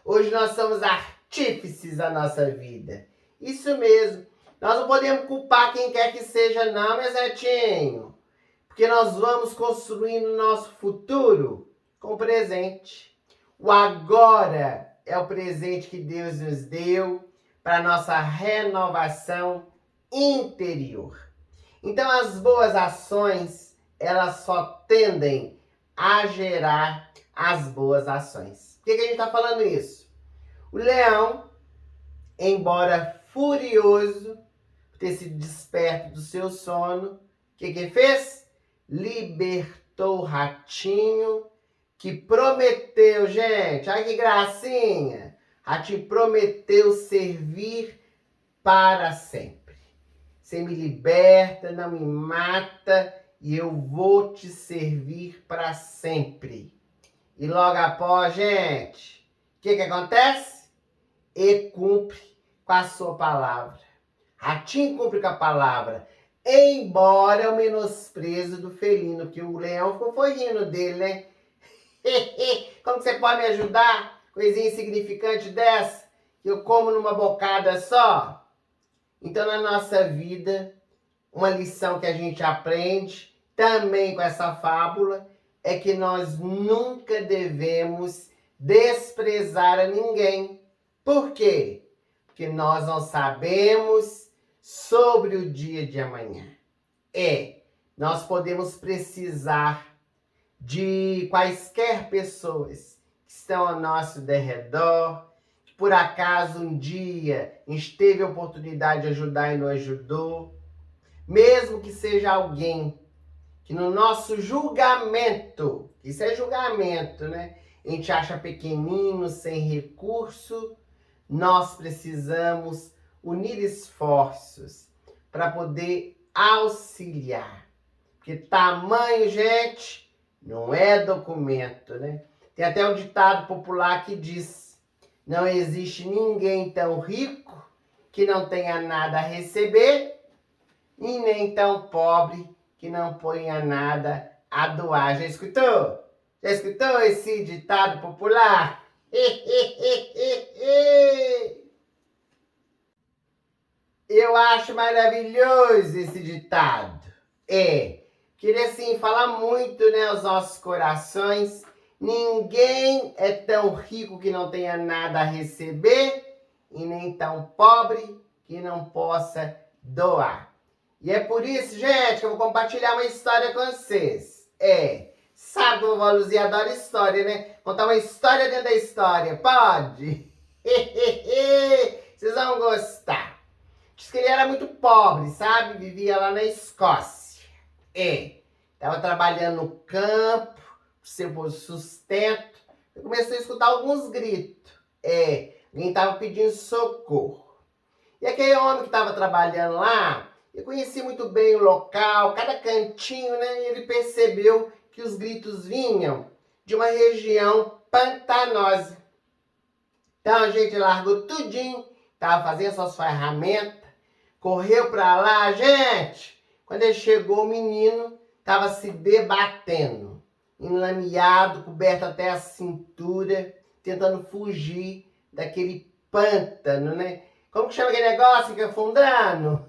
Hoje nós somos artífices da nossa vida. Isso mesmo. Nós não podemos culpar quem quer que seja, não, meu Zetinho. Porque nós vamos construindo o nosso futuro com o presente. O agora é o presente que Deus nos deu para a nossa renovação interior. Então, as boas ações, elas só tendem a gerar as boas ações. Por que a gente está falando isso? O leão, embora furioso por ter sido desperto do seu sono, o que fez? Libertou o ratinho, que prometeu, gente, olha que gracinha, ratinho prometeu servir para sempre. Você me liberta, não me mata, e eu vou te servir para sempre. E logo após, gente, o que acontece? E cumpre com a sua palavra. Ratinho cumpre com a palavra, embora o menosprezo do felino, porque o leão foi rindo dele, né? Como que você pode me ajudar? Coisinha insignificante dessa, que eu como numa bocada só? Então, na nossa vida, uma lição que a gente aprende também com essa fábula é que nós nunca devemos desprezar a ninguém. Por quê? Porque nós não sabemos sobre o dia de amanhã. Nós podemos precisar de quaisquer pessoas que estão ao nosso derredor, que por acaso um dia a gente teve a oportunidade de ajudar e não ajudou, mesmo que seja alguém que no nosso julgamento, isso é julgamento, né? A gente acha pequenino, sem recurso, nós precisamos unir esforços para poder auxiliar. Porque tamanho, gente, não é documento, né? Tem até um ditado popular que diz: não existe ninguém tão rico que não tenha nada a receber e nem tão pobre que não ponha nada a doar. Já escutou? Já escutou esse ditado popular? Eu acho maravilhoso esse ditado. Que ele assim fala muito, né, aos nossos corações. Ninguém é tão rico que não tenha nada a receber e nem tão pobre que não possa doar. E é por isso, gente, que eu vou compartilhar uma história com vocês. Sabe que o vovó Luzia adora história, né? Contar uma história dentro da história, pode? Vocês vão gostar. Diz que ele era muito pobre, sabe? Vivia lá na Escócia. Estava trabalhando no campo, pro seu sustento. Eu comecei a escutar alguns gritos. Alguém estava pedindo socorro. E aquele homem que estava trabalhando lá, eu conheci muito bem o local, cada cantinho, né? E ele percebeu que os gritos vinham de uma região pantanosa. Então a gente largou tudinho, estava fazendo suas ferramentas, correu para lá, gente. Quando ele chegou, o menino estava se debatendo, enlameado, coberto até a cintura, tentando fugir daquele pântano, né? Como que chama aquele negócio que fica afundando?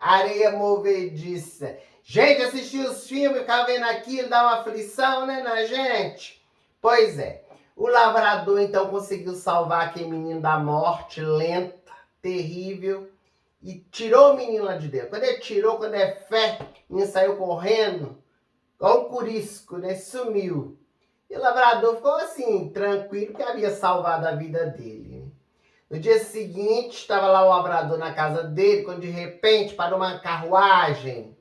Areia movediça. Gente, assistir os filmes, ficar vendo aquilo, dá uma aflição, né, na gente? Pois é. O lavrador, então, conseguiu salvar aquele menino da morte lenta, terrível, e tirou o menino lá de dentro. Quando ele tirou, quando é fé, o menino saiu correndo, igual um curisco, né? Sumiu. E o lavrador ficou assim, tranquilo, que havia salvado a vida dele. No dia seguinte, estava lá o lavrador na casa dele, quando de repente parou uma carruagem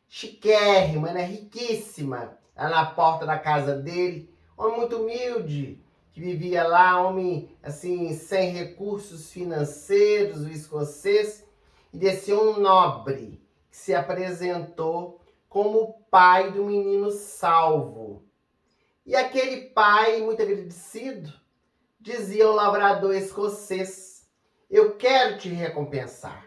chiquérrima, né, riquíssima, lá na porta da casa dele. Homem muito humilde, que vivia lá, homem assim, sem recursos financeiros, o escocês, e desceu um nobre, que se apresentou como o pai do menino salvo. E aquele pai, muito agradecido, dizia ao lavrador escocês: eu quero te recompensar.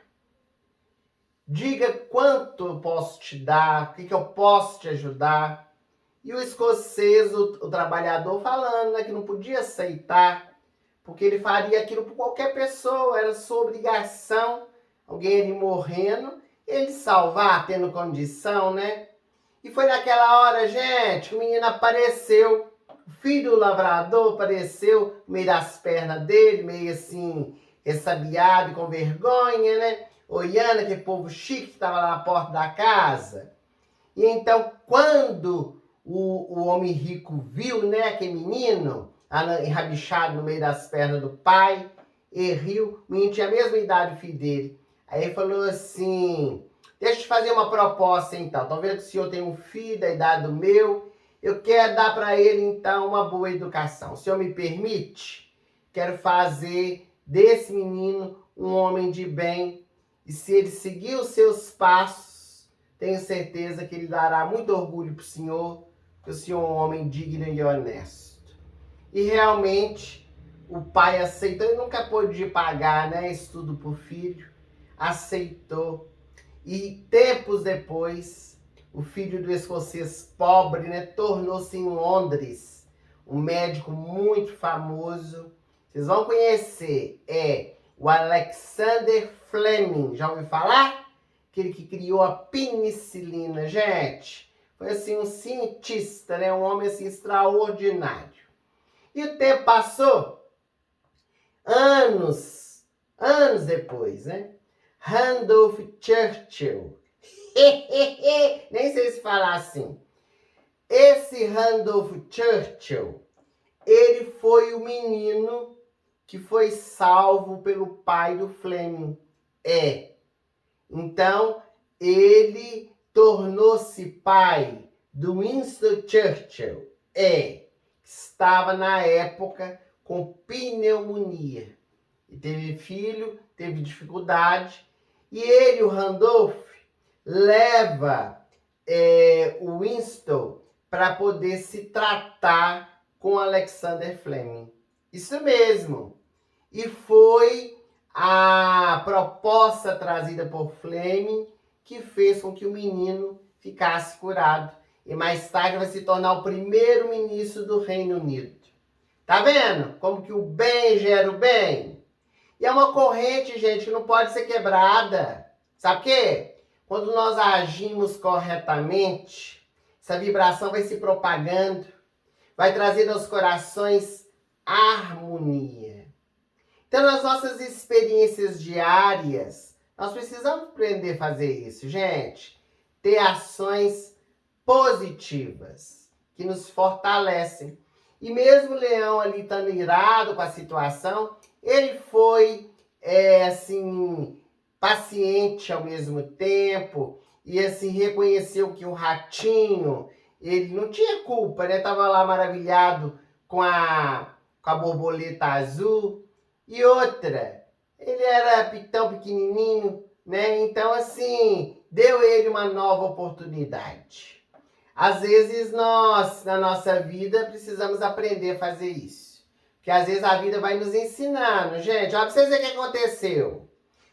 Diga quanto eu posso te dar, o que eu posso te ajudar. E o escocês, o trabalhador, falando, né, que não podia aceitar, porque ele faria aquilo por qualquer pessoa, era sua obrigação, alguém ali morrendo, ele salvar, tendo condição, né? E foi naquela hora, gente, que o menino apareceu, o filho do lavrador apareceu no meio das pernas dele, meio assim, ressabiado e com vergonha, né? Olhando aquele povo chique que estava lá na porta da casa. E então, quando o homem rico viu, né, aquele menino enrabixado no meio das pernas do pai, ele riu, o menino tinha a mesma idade do filho dele. Aí ele falou assim: deixa eu te fazer uma proposta então. Estão vendo que o senhor tem um filho da idade do meu? Eu quero dar para ele então uma boa educação. O senhor me permite? Quero fazer desse menino um homem de bem. E se ele seguir os seus passos, tenho certeza que ele dará muito orgulho para o senhor, que o senhor é um homem digno e honesto. E realmente o pai aceitou, ele nunca pôde pagar, né, estudo por filho, aceitou. E tempos depois, o filho do escocês pobre, né, tornou-se em Londres um médico muito famoso. Vocês vão conhecer, é o Alexander Fleming. Já ouviu falar? Aquele que criou a penicilina, gente. Foi assim um cientista, né, um homem assim extraordinário. E o tempo passou, anos depois, né? Randolph Churchill. Nem sei se falar assim. Esse Randolph Churchill, ele foi o menino que foi salvo pelo pai do Fleming. Então, ele tornou-se pai do Winston Churchill. Que estava na época com pneumonia. E teve filho, teve dificuldade. E ele, o Randolph, leva o Winston para poder se tratar com Alexander Fleming. Isso mesmo. E foi a proposta trazida por Fleming que fez com que o menino ficasse curado. E mais tarde vai se tornar o primeiro-ministro do Reino Unido. Tá vendo como que o bem gera o bem? E é uma corrente, gente, que não pode ser quebrada. Sabe o quê? Quando nós agimos corretamente, essa vibração vai se propagando, vai trazendo aos corações harmonia. Então, nas nossas experiências diárias, nós precisamos aprender a fazer isso, gente. Ter ações positivas que nos fortalecem. E mesmo o leão ali estando irado com a situação, ele foi, assim, paciente ao mesmo tempo e, assim, reconheceu que o ratinho, ele não tinha culpa, né? Estava lá maravilhado com a borboleta azul. E outra, ele era tão pequenininho, né? Então, assim, deu ele uma nova oportunidade. Às vezes, nós, na nossa vida, precisamos aprender a fazer isso. Porque às vezes a vida vai nos ensinando. Gente, olha pra vocês verem o que aconteceu.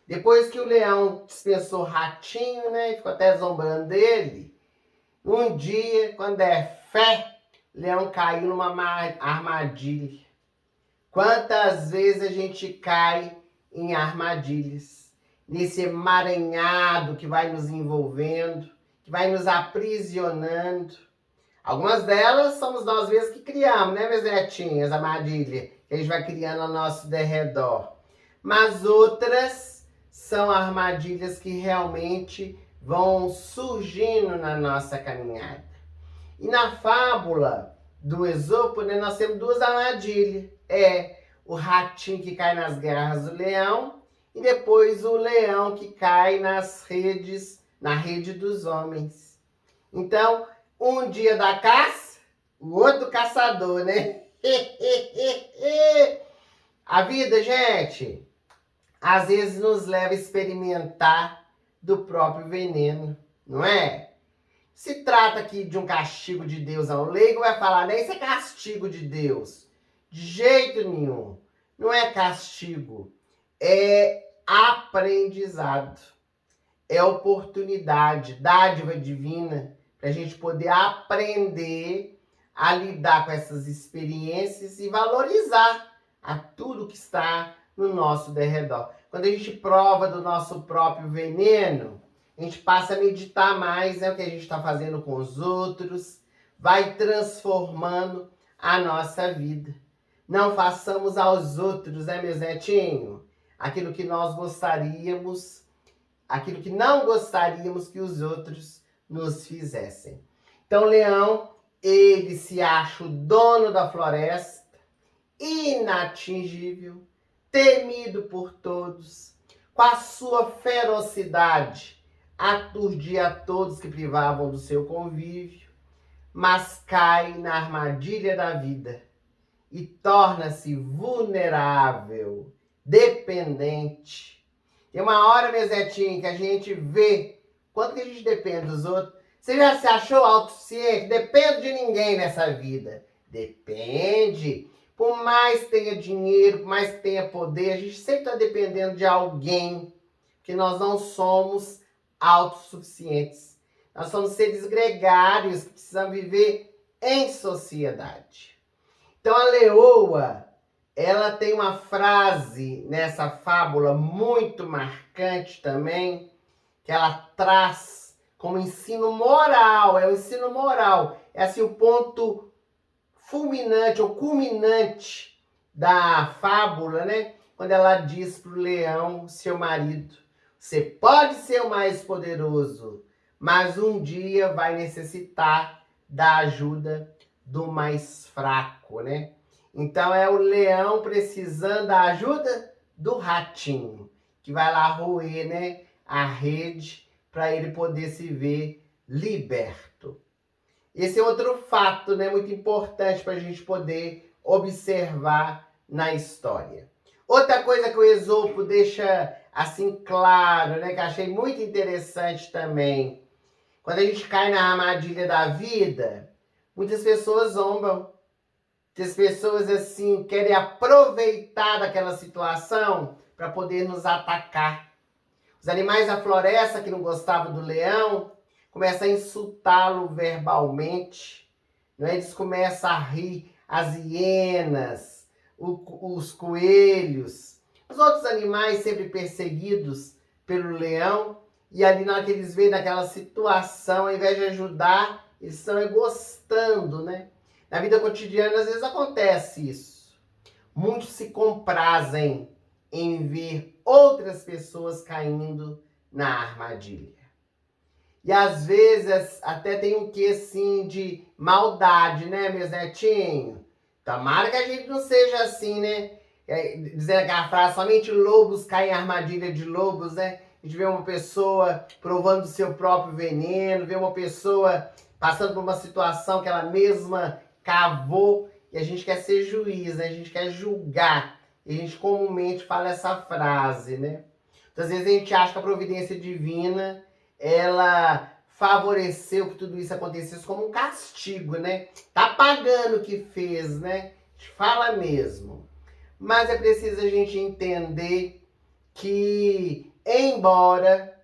Depois que o leão dispensou o ratinho, né? E ficou até zombando dele. Um dia, quando é fé, o leão caiu numa armadilha. Quantas vezes a gente cai em armadilhas, nesse emaranhado que vai nos envolvendo, que vai nos aprisionando. Algumas delas somos nós mesmos que criamos, né, minhas netinhas, armadilha, que a gente vai criando ao nosso derredor. Mas outras são armadilhas que realmente vão surgindo na nossa caminhada. E na fábula do Esopo, né, nós temos duas armadilhas. O ratinho que cai nas garras do leão e depois o leão que cai na rede dos homens. Então, um dia da caça, o outro caçador, né? A vida, gente, às vezes nos leva a experimentar do próprio veneno, não é? Se trata aqui de um castigo de Deus ao leigo, vai falar, né? Isso é castigo de Deus. De jeito nenhum. Não é castigo. É aprendizado. É oportunidade, dádiva divina, para a gente poder aprender a lidar com essas experiências e valorizar a tudo que está no nosso derredor. Quando a gente prova do nosso próprio veneno, a gente passa a meditar mais, o que a gente está fazendo com os outros, vai transformando a nossa vida. Não façamos aos outros, né, meus netinhos? Aquilo que nós gostaríamos, aquilo que não gostaríamos que os outros nos fizessem. Então, o leão, ele se acha o dono da floresta, inatingível, temido por todos, com a sua ferocidade, aturdia a todos que privavam do seu convívio, mas cai na armadilha da vida e torna-se vulnerável, dependente. Tem uma hora, meu Zetinho, que a gente vê quanto que a gente depende dos outros. Você já se achou autossuficiente? Depende de ninguém nessa vida. Depende. Por mais que tenha dinheiro, por mais que tenha poder, a gente sempre está dependendo de alguém, que nós não somos autossuficientes. Nós somos seres gregários que precisam viver em sociedade. Então a leoa, ela tem uma frase nessa fábula muito marcante também, que ela traz como ensino moral, é o ensino moral, é assim o ponto fulminante ou culminante da fábula, né? Quando ela diz para o leão, seu marido, você pode ser o mais poderoso, mas um dia vai necessitar da ajuda do mais fraco, né? Então é o leão precisando da ajuda do ratinho, que vai lá roer, né, a rede para ele poder se ver liberto. Esse é outro fato, né, muito importante para a gente poder observar na história. Outra coisa que o Esopo deixa assim claro, né, que achei muito interessante também, quando a gente cai na armadilha da vida, muitas pessoas zombam. Muitas pessoas assim querem aproveitar daquela situação para poder nos atacar. Os animais da floresta que não gostavam do leão começam a insultá-lo verbalmente, não é? Eles começam a rir, as hienas, os coelhos, os outros animais sempre perseguidos pelo leão, e ali na hora que eles veem naquela situação, ao invés de ajudar, eles estão gostando, né? Na vida cotidiana, às vezes acontece isso. Muitos se comprazem em ver outras pessoas caindo na armadilha. E às vezes até tem um quê assim de maldade, né, meus netinhos? Tomara que a gente não seja assim, né? Dizendo aquela frase, somente lobos caem em armadilha de lobos, né? A gente vê uma pessoa provando o seu próprio veneno, vê uma pessoa passando por uma situação que ela mesma cavou, e a gente quer ser juiz, né? A gente quer julgar. E a gente comumente fala essa frase, né? Muitas vezes a gente acha que a providência divina, ela favoreceu que tudo isso acontecesse como um castigo, né? Tá pagando o que fez, né? A gente fala mesmo. Mas é preciso a gente entender que, embora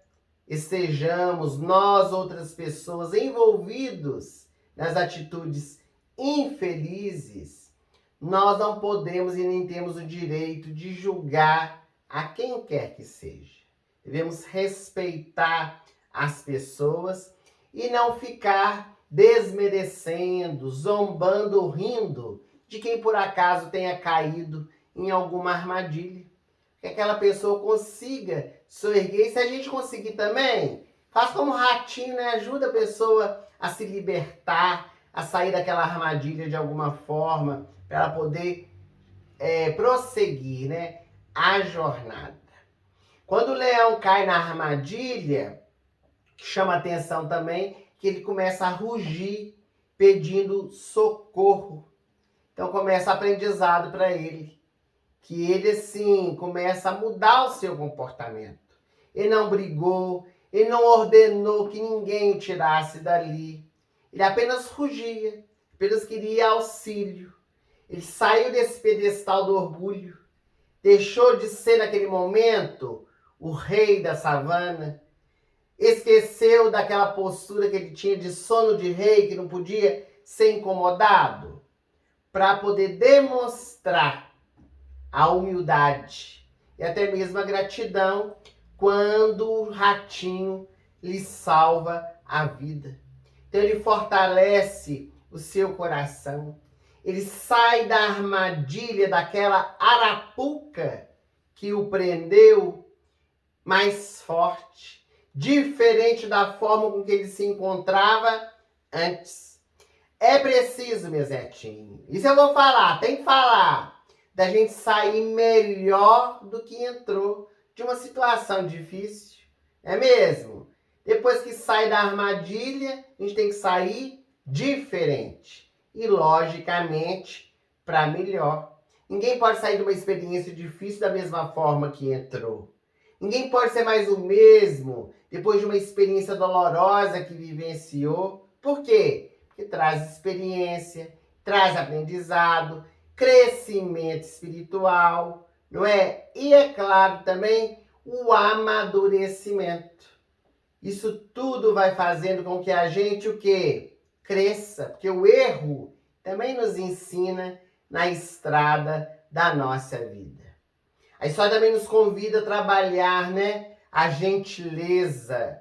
estejamos nós, outras pessoas, envolvidos nas atitudes infelizes, nós não podemos e nem temos o direito de julgar a quem quer que seja. Devemos respeitar as pessoas e não ficar desmerecendo, zombando, rindo de quem por acaso tenha caído em alguma armadilha. Que aquela pessoa consiga se erguer. E se a gente conseguir também, faz como ratinho, né? Ajuda a pessoa a se libertar, a sair daquela armadilha de alguma forma, para ela poder prosseguir, né, a jornada. Quando o leão cai na armadilha, chama atenção também que ele começa a rugir pedindo socorro. Então começa aprendizado para ele, que ele assim começa a mudar o seu comportamento. Ele não brigou, ele não ordenou que ninguém o tirasse dali. Ele apenas rugia, apenas queria auxílio. Ele saiu desse pedestal do orgulho, deixou de ser naquele momento o rei da savana, esqueceu daquela postura que ele tinha de sono de rei, que não podia ser incomodado, para poder demonstrar a humildade e até mesmo a gratidão quando o ratinho lhe salva a vida. Então ele fortalece o seu coração. Ele sai da armadilha daquela arapuca que o prendeu mais forte, diferente da forma com que ele se encontrava antes. É preciso, meu Zetinho, isso eu vou falar, tem que falar, da gente sair melhor do que entrou de uma situação difícil, é mesmo? Depois que sai da armadilha, a gente tem que sair diferente. E, logicamente, para melhor. Ninguém pode sair de uma experiência difícil da mesma forma que entrou. Ninguém pode ser mais o mesmo depois de uma experiência dolorosa que vivenciou. Por quê? Porque traz experiência, traz aprendizado, crescimento espiritual, não é? E é claro também o amadurecimento. Isso tudo vai fazendo com que a gente o quê? Cresça, porque o erro também nos ensina na estrada da nossa vida. A história também nos convida a trabalhar, né, a gentileza,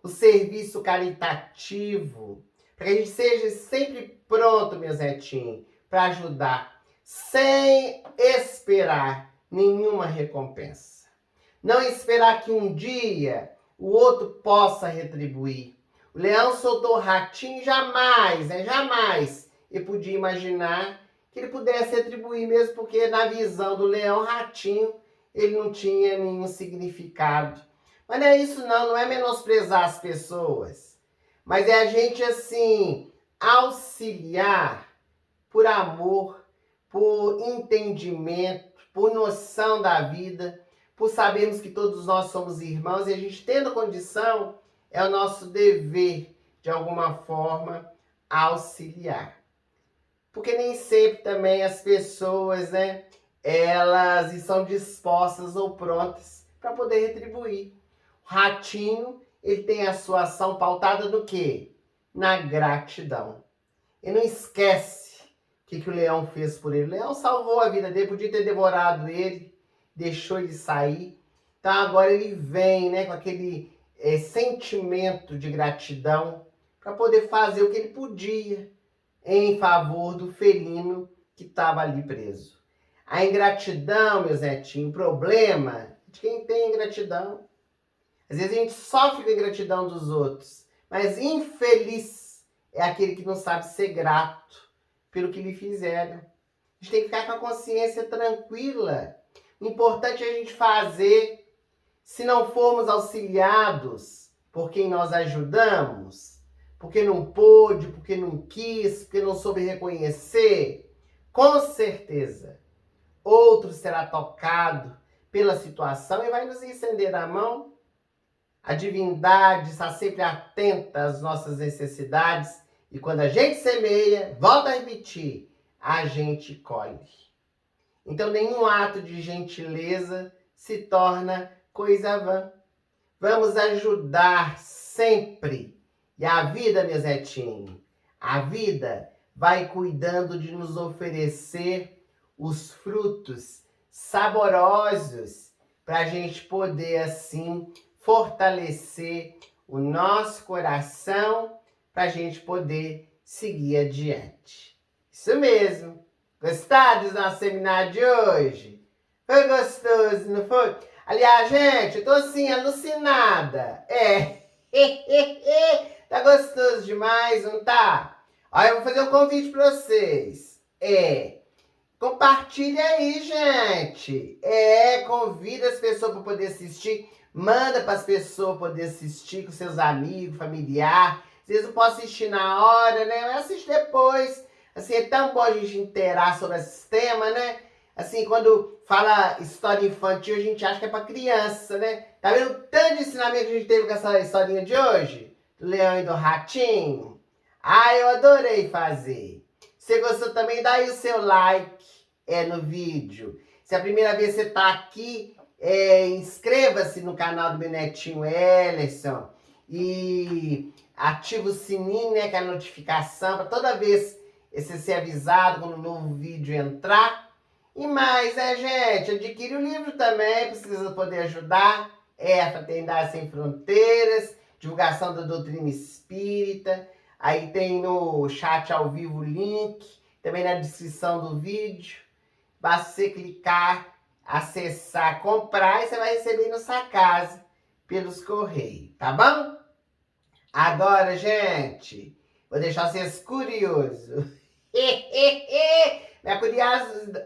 o serviço caritativo, para que a gente seja sempre pronto, meu Zetinho, para ajudar, sem esperar nenhuma recompensa. Não esperar que um dia o outro possa retribuir. O leão soltou o ratinho, jamais, jamais ele podia imaginar que ele pudesse retribuir, mesmo porque na visão do leão, ratinho, ele não tinha nenhum significado. Mas não é isso não é menosprezar as pessoas, mas é a gente assim, auxiliar por amor, por entendimento, por noção da vida, por sabermos que todos nós somos irmãos e a gente tendo condição, é o nosso dever, de alguma forma, auxiliar. Porque nem sempre também as pessoas, né, elas estão dispostas ou prontas para poder retribuir. O ratinho, ele tem a sua ação pautada no quê? Na gratidão. E não esquece o que o leão fez por ele. O leão salvou a vida dele, podia ter devorado ele, deixou ele sair. Então agora ele vem, né, com aquele sentimento de gratidão para poder fazer o que ele podia em favor do felino que estava ali preso. A ingratidão, meu Zetinho, o problema de quem tem ingratidão. Às vezes a gente sofre com a ingratidão dos outros, mas infeliz é aquele que não sabe ser grato pelo que lhe fizeram. A gente tem que ficar com a consciência tranquila. O importante é a gente fazer. Se não formos auxiliados por quem nós ajudamos, porque não pôde, porque não quis, porque não soube reconhecer, com certeza, outro será tocado pela situação e vai nos estender a mão. A divindade está sempre atenta às nossas necessidades e quando a gente semeia, volta a repetir, a gente colhe. Então nenhum ato de gentileza se torna coisa vã. Vamos ajudar sempre. E a vida, meu Zetinho, a vida vai cuidando de nos oferecer os frutos saborosos para a gente poder, assim, fortalecer o nosso coração para a gente poder seguir adiante. Isso mesmo. Gostaram do nosso seminário de hoje? Foi gostoso, não foi? Aliás, gente, eu tô assim, alucinada. Tá gostoso demais, não tá? Olha, eu vou fazer um convite para vocês. Compartilha aí, gente. Convida as pessoas para poder assistir. Manda para as pessoas poder assistir com seus amigos, familiar. Vocês não podem assistir na hora, né? Mas assiste depois. Assim, é tão bom a gente interar sobre esse tema, né? Assim, quando fala história infantil, a gente acha que é para criança, né? Tá vendo o tanto de ensinamento que a gente teve com essa historinha de hoje? Do leão e do ratinho? Eu adorei fazer. Se gostou também, dá aí o seu like no vídeo. Se é a primeira vez que você está aqui, inscreva-se no canal do meu netinho Ellerson e ativa o sininho, né, que é a notificação, para toda vez você ser avisado quando um novo vídeo entrar. E mais, gente, adquire o livro também, precisa poder ajudar. A Fraternidade Sem Fronteiras, divulgação da doutrina espírita. Aí tem no chat ao vivo o link, também na descrição do vídeo. Basta você clicar, acessar, comprar e você vai receber na sua casa pelos correios, tá bom? Agora, gente, vou deixar vocês curiosos. Minha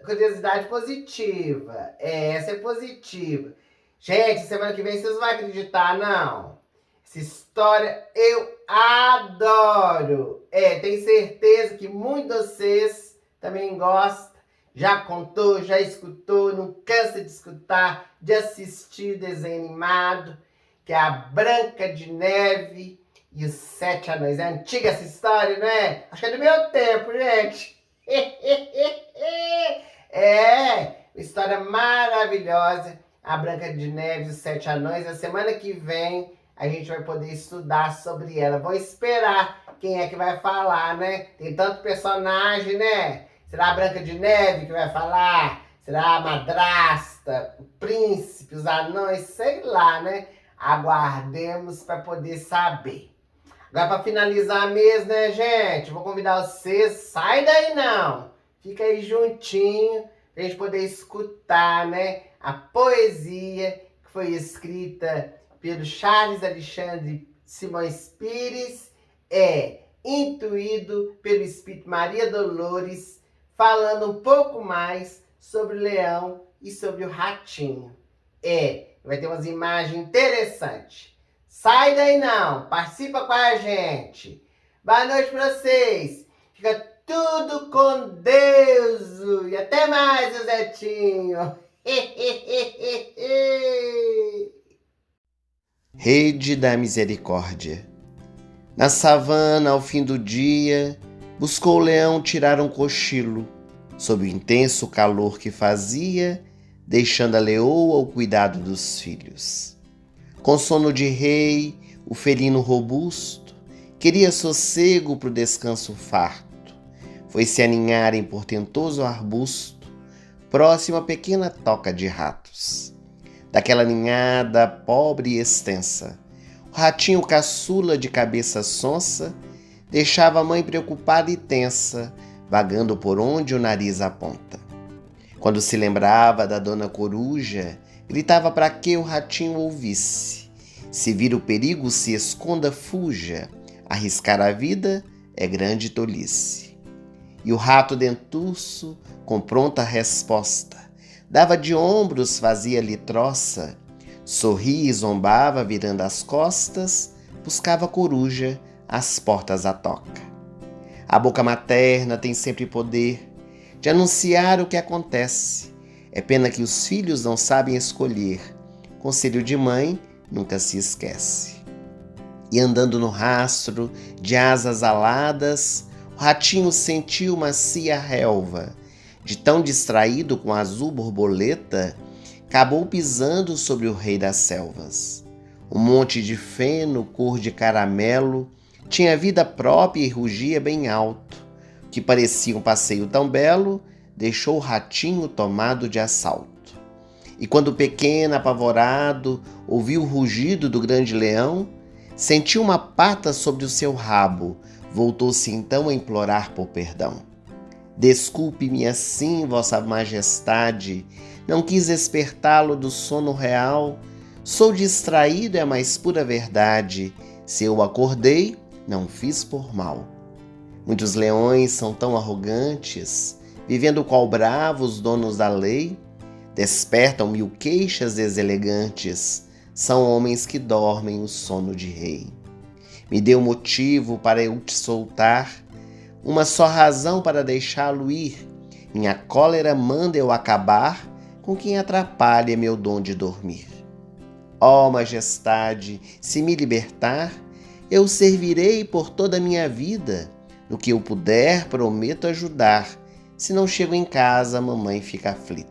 curiosidade positiva. Essa é positiva. Gente, semana que vem vocês não vão acreditar, não. Essa história eu adoro. Tenho certeza que muitos de vocês também gostam. Já contou, já escutou, não cansa de escutar, de assistir desenho animado, que é a Branca de Neve e os 7 Anões. É antiga essa história, não é? Acho que é do meu tempo, gente. Uma história maravilhosa. A Branca de Neve e os 7 Anões. A semana que vem a gente vai poder estudar sobre ela. Vou esperar quem é que vai falar, né? Tem tanto personagem, né? Será a Branca de Neve que vai falar? Será a madrasta, o príncipe, os anões? Sei lá, né? Aguardemos para poder saber. Agora, para finalizar mesmo, né, gente? Vou convidar vocês. Sai daí, não. Fica aí juntinho para a gente poder escutar, né? A poesia que foi escrita pelo Charles Alexandre Simões Pires, intuído pelo Espírito Maria Dolores, falando um pouco mais sobre o leão e sobre o ratinho. Vai ter umas imagens interessantes. Sai daí não, participa com a gente. Boa noite para vocês. Fica tudo com Deus. E até mais, Zezinho. Rede da Misericórdia. Na savana, ao fim do dia, buscou o leão tirar um cochilo, sob o intenso calor que fazia, deixando a leoa ao cuidado dos filhos. Com sono de rei, o felino robusto queria sossego pro descanso farto. Foi se aninhar em portentoso arbusto, próximo à pequena toca de ratos. Daquela ninhada pobre e extensa, o ratinho caçula de cabeça sonsa deixava a mãe preocupada e tensa, vagando por onde o nariz aponta. Quando se lembrava da dona coruja, gritava para que o ratinho ouvisse. Se vir o perigo, se esconda, fuja. Arriscar a vida é grande tolice. E o rato dentuço, com pronta resposta, dava de ombros, fazia-lhe troça, sorria e zombava, virando as costas, buscava a coruja, às portas à toca. A boca materna tem sempre poder de anunciar o que acontece. É pena que os filhos não sabem escolher. Conselho de mãe nunca se esquece. E andando no rastro de asas aladas, o ratinho sentiu macia relva. De tão distraído com a azul borboleta, acabou pisando sobre o rei das selvas. Um monte de feno, cor de caramelo, tinha vida própria e rugia bem alto. O que parecia um passeio tão belo, deixou o ratinho tomado de assalto. E quando o pequeno, apavorado, ouviu o rugido do grande leão, sentiu uma pata sobre o seu rabo, voltou-se então a implorar por perdão. Desculpe-me assim, vossa majestade, não quis despertá-lo do sono real. Sou distraído, é a mais pura verdade. Se eu acordei, não fiz por mal. Muitos leões são tão arrogantes, vivendo qual bravos donos da lei, despertam mil queixas deselegantes, são homens que dormem o sono de rei. Me dê um motivo para eu te soltar, uma só razão para deixá-lo ir. Minha cólera manda eu acabar com quem atrapalha meu dom de dormir. Ó majestade, se me libertar, eu servirei por toda a minha vida. No que eu puder, prometo ajudar. Se não chego em casa, mamãe fica aflita.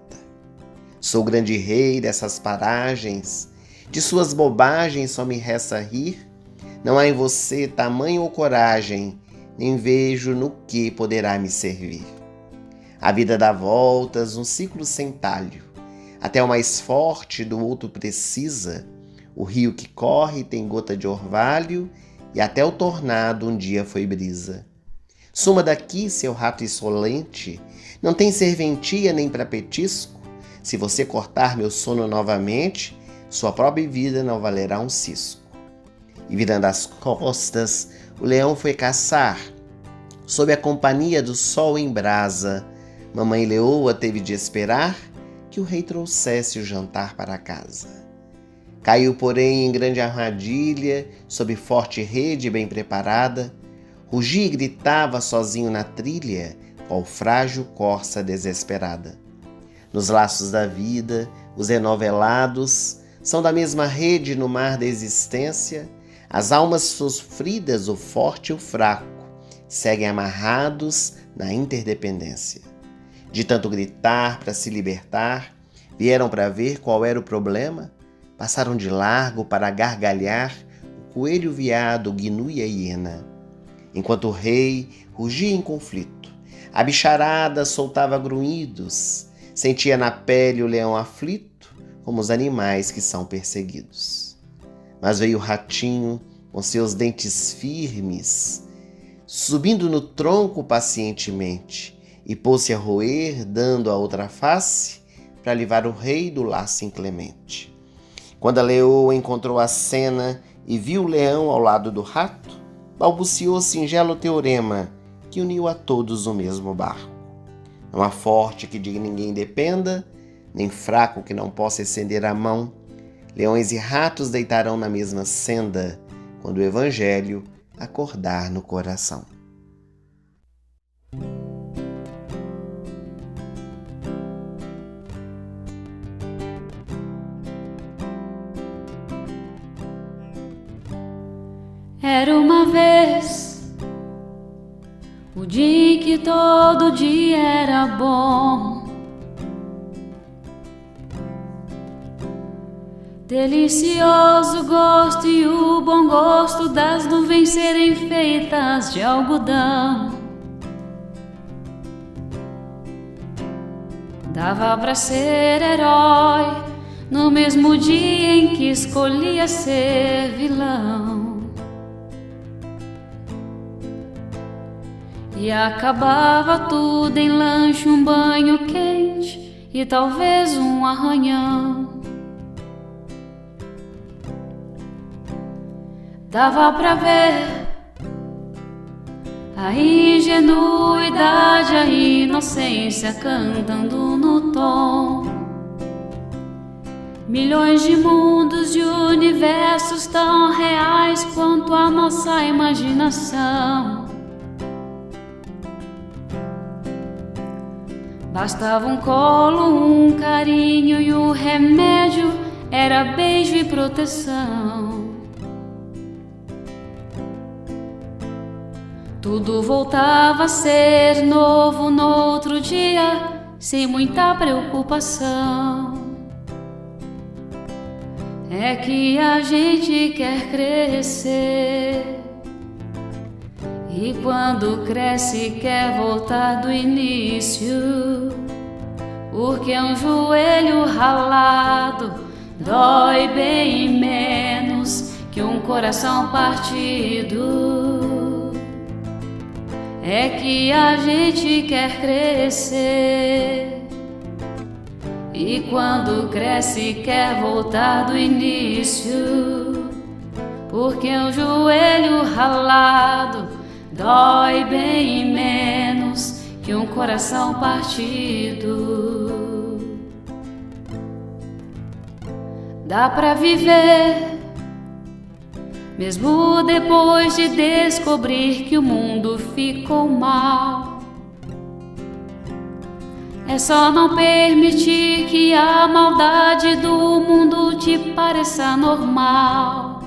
Sou grande rei dessas paragens, de suas bobagens só me resta rir. Não há em você tamanho ou coragem, nem vejo no que poderá me servir. A vida dá voltas, um ciclo sem talho. Até o mais forte do outro precisa. O rio que corre tem gota de orvalho, e até o tornado um dia foi brisa. Suma daqui, seu rato insolente, não tem serventia nem para petisco. Se você cortar meu sono novamente, sua própria vida não valerá um cisco. E virando as costas, o leão foi caçar. Sob a companhia do sol em brasa, mamãe leoa teve de esperar que o rei trouxesse o jantar para casa. Caiu, porém, em grande armadilha, sob forte rede bem preparada. Rugia e gritava sozinho na trilha, qual frágil corça desesperada. Nos laços da vida, os enovelados são da mesma rede no mar da existência. As almas sofridas, o forte e o fraco, seguem amarrados na interdependência. De tanto gritar para se libertar, vieram para ver qual era o problema, passaram de largo para gargalhar o coelho, o veado, o gnu e a hiena. Enquanto o rei rugia em conflito, a bicharada soltava grunhidos, sentia na pele o leão aflito, como os animais que são perseguidos. Mas veio o ratinho com seus dentes firmes, subindo no tronco pacientemente, e pôs-se a roer, dando a outra face, para livrar o rei do laço inclemente. Quando a leoa encontrou a cena e viu o leão ao lado do rato, balbuciou singelo teorema que uniu a todos o mesmo barco. Não há forte que de ninguém dependa, nem fraco que não possa estender a mão. Leões e ratos deitarão na mesma senda, quando o evangelho acordar no coração. Era uma vez o dia em que todo dia era bom, delicioso gosto e o bom gosto das nuvens serem feitas de algodão. Dava pra ser herói no mesmo dia em que escolhia ser vilão. E acabava tudo em lanche, um banho quente e talvez um arranhão. Dava pra ver a ingenuidade, a inocência cantando no tom. Milhões de mundos, de universos tão reais quanto a nossa imaginação. Bastava um colo, um carinho e o remédio era beijo e proteção. Tudo voltava a ser novo no outro dia, sem muita preocupação. É que a gente quer crescer, e quando cresce quer voltar do início, porque um joelho ralado dói bem menos que um coração partido. É que a gente quer crescer, e quando cresce quer voltar do início, porque um joelho ralado dói bem menos que um coração partido. Dá pra viver, mesmo depois de descobrir que o mundo ficou mal. É só não permitir que a maldade do mundo te pareça normal.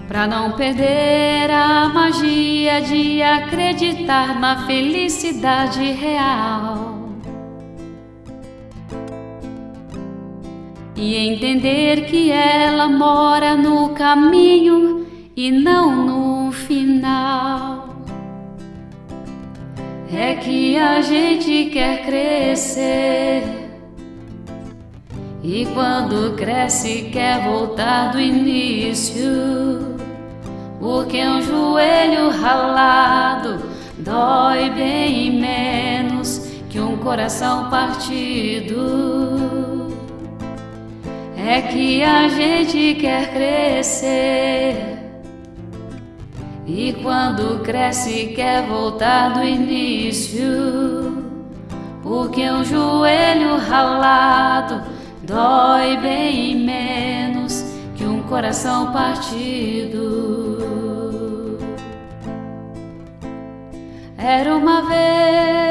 Pra não perder a magia de acreditar na felicidade real. E entender que ela mora no caminho e não no final. É que a gente quer crescer, e quando cresce quer voltar do início, porque um joelho ralado dói bem menos que um coração partido. É que a gente quer crescer, e quando cresce quer voltar do início, porque um joelho ralado dói bem menos que um coração partido. Era uma vez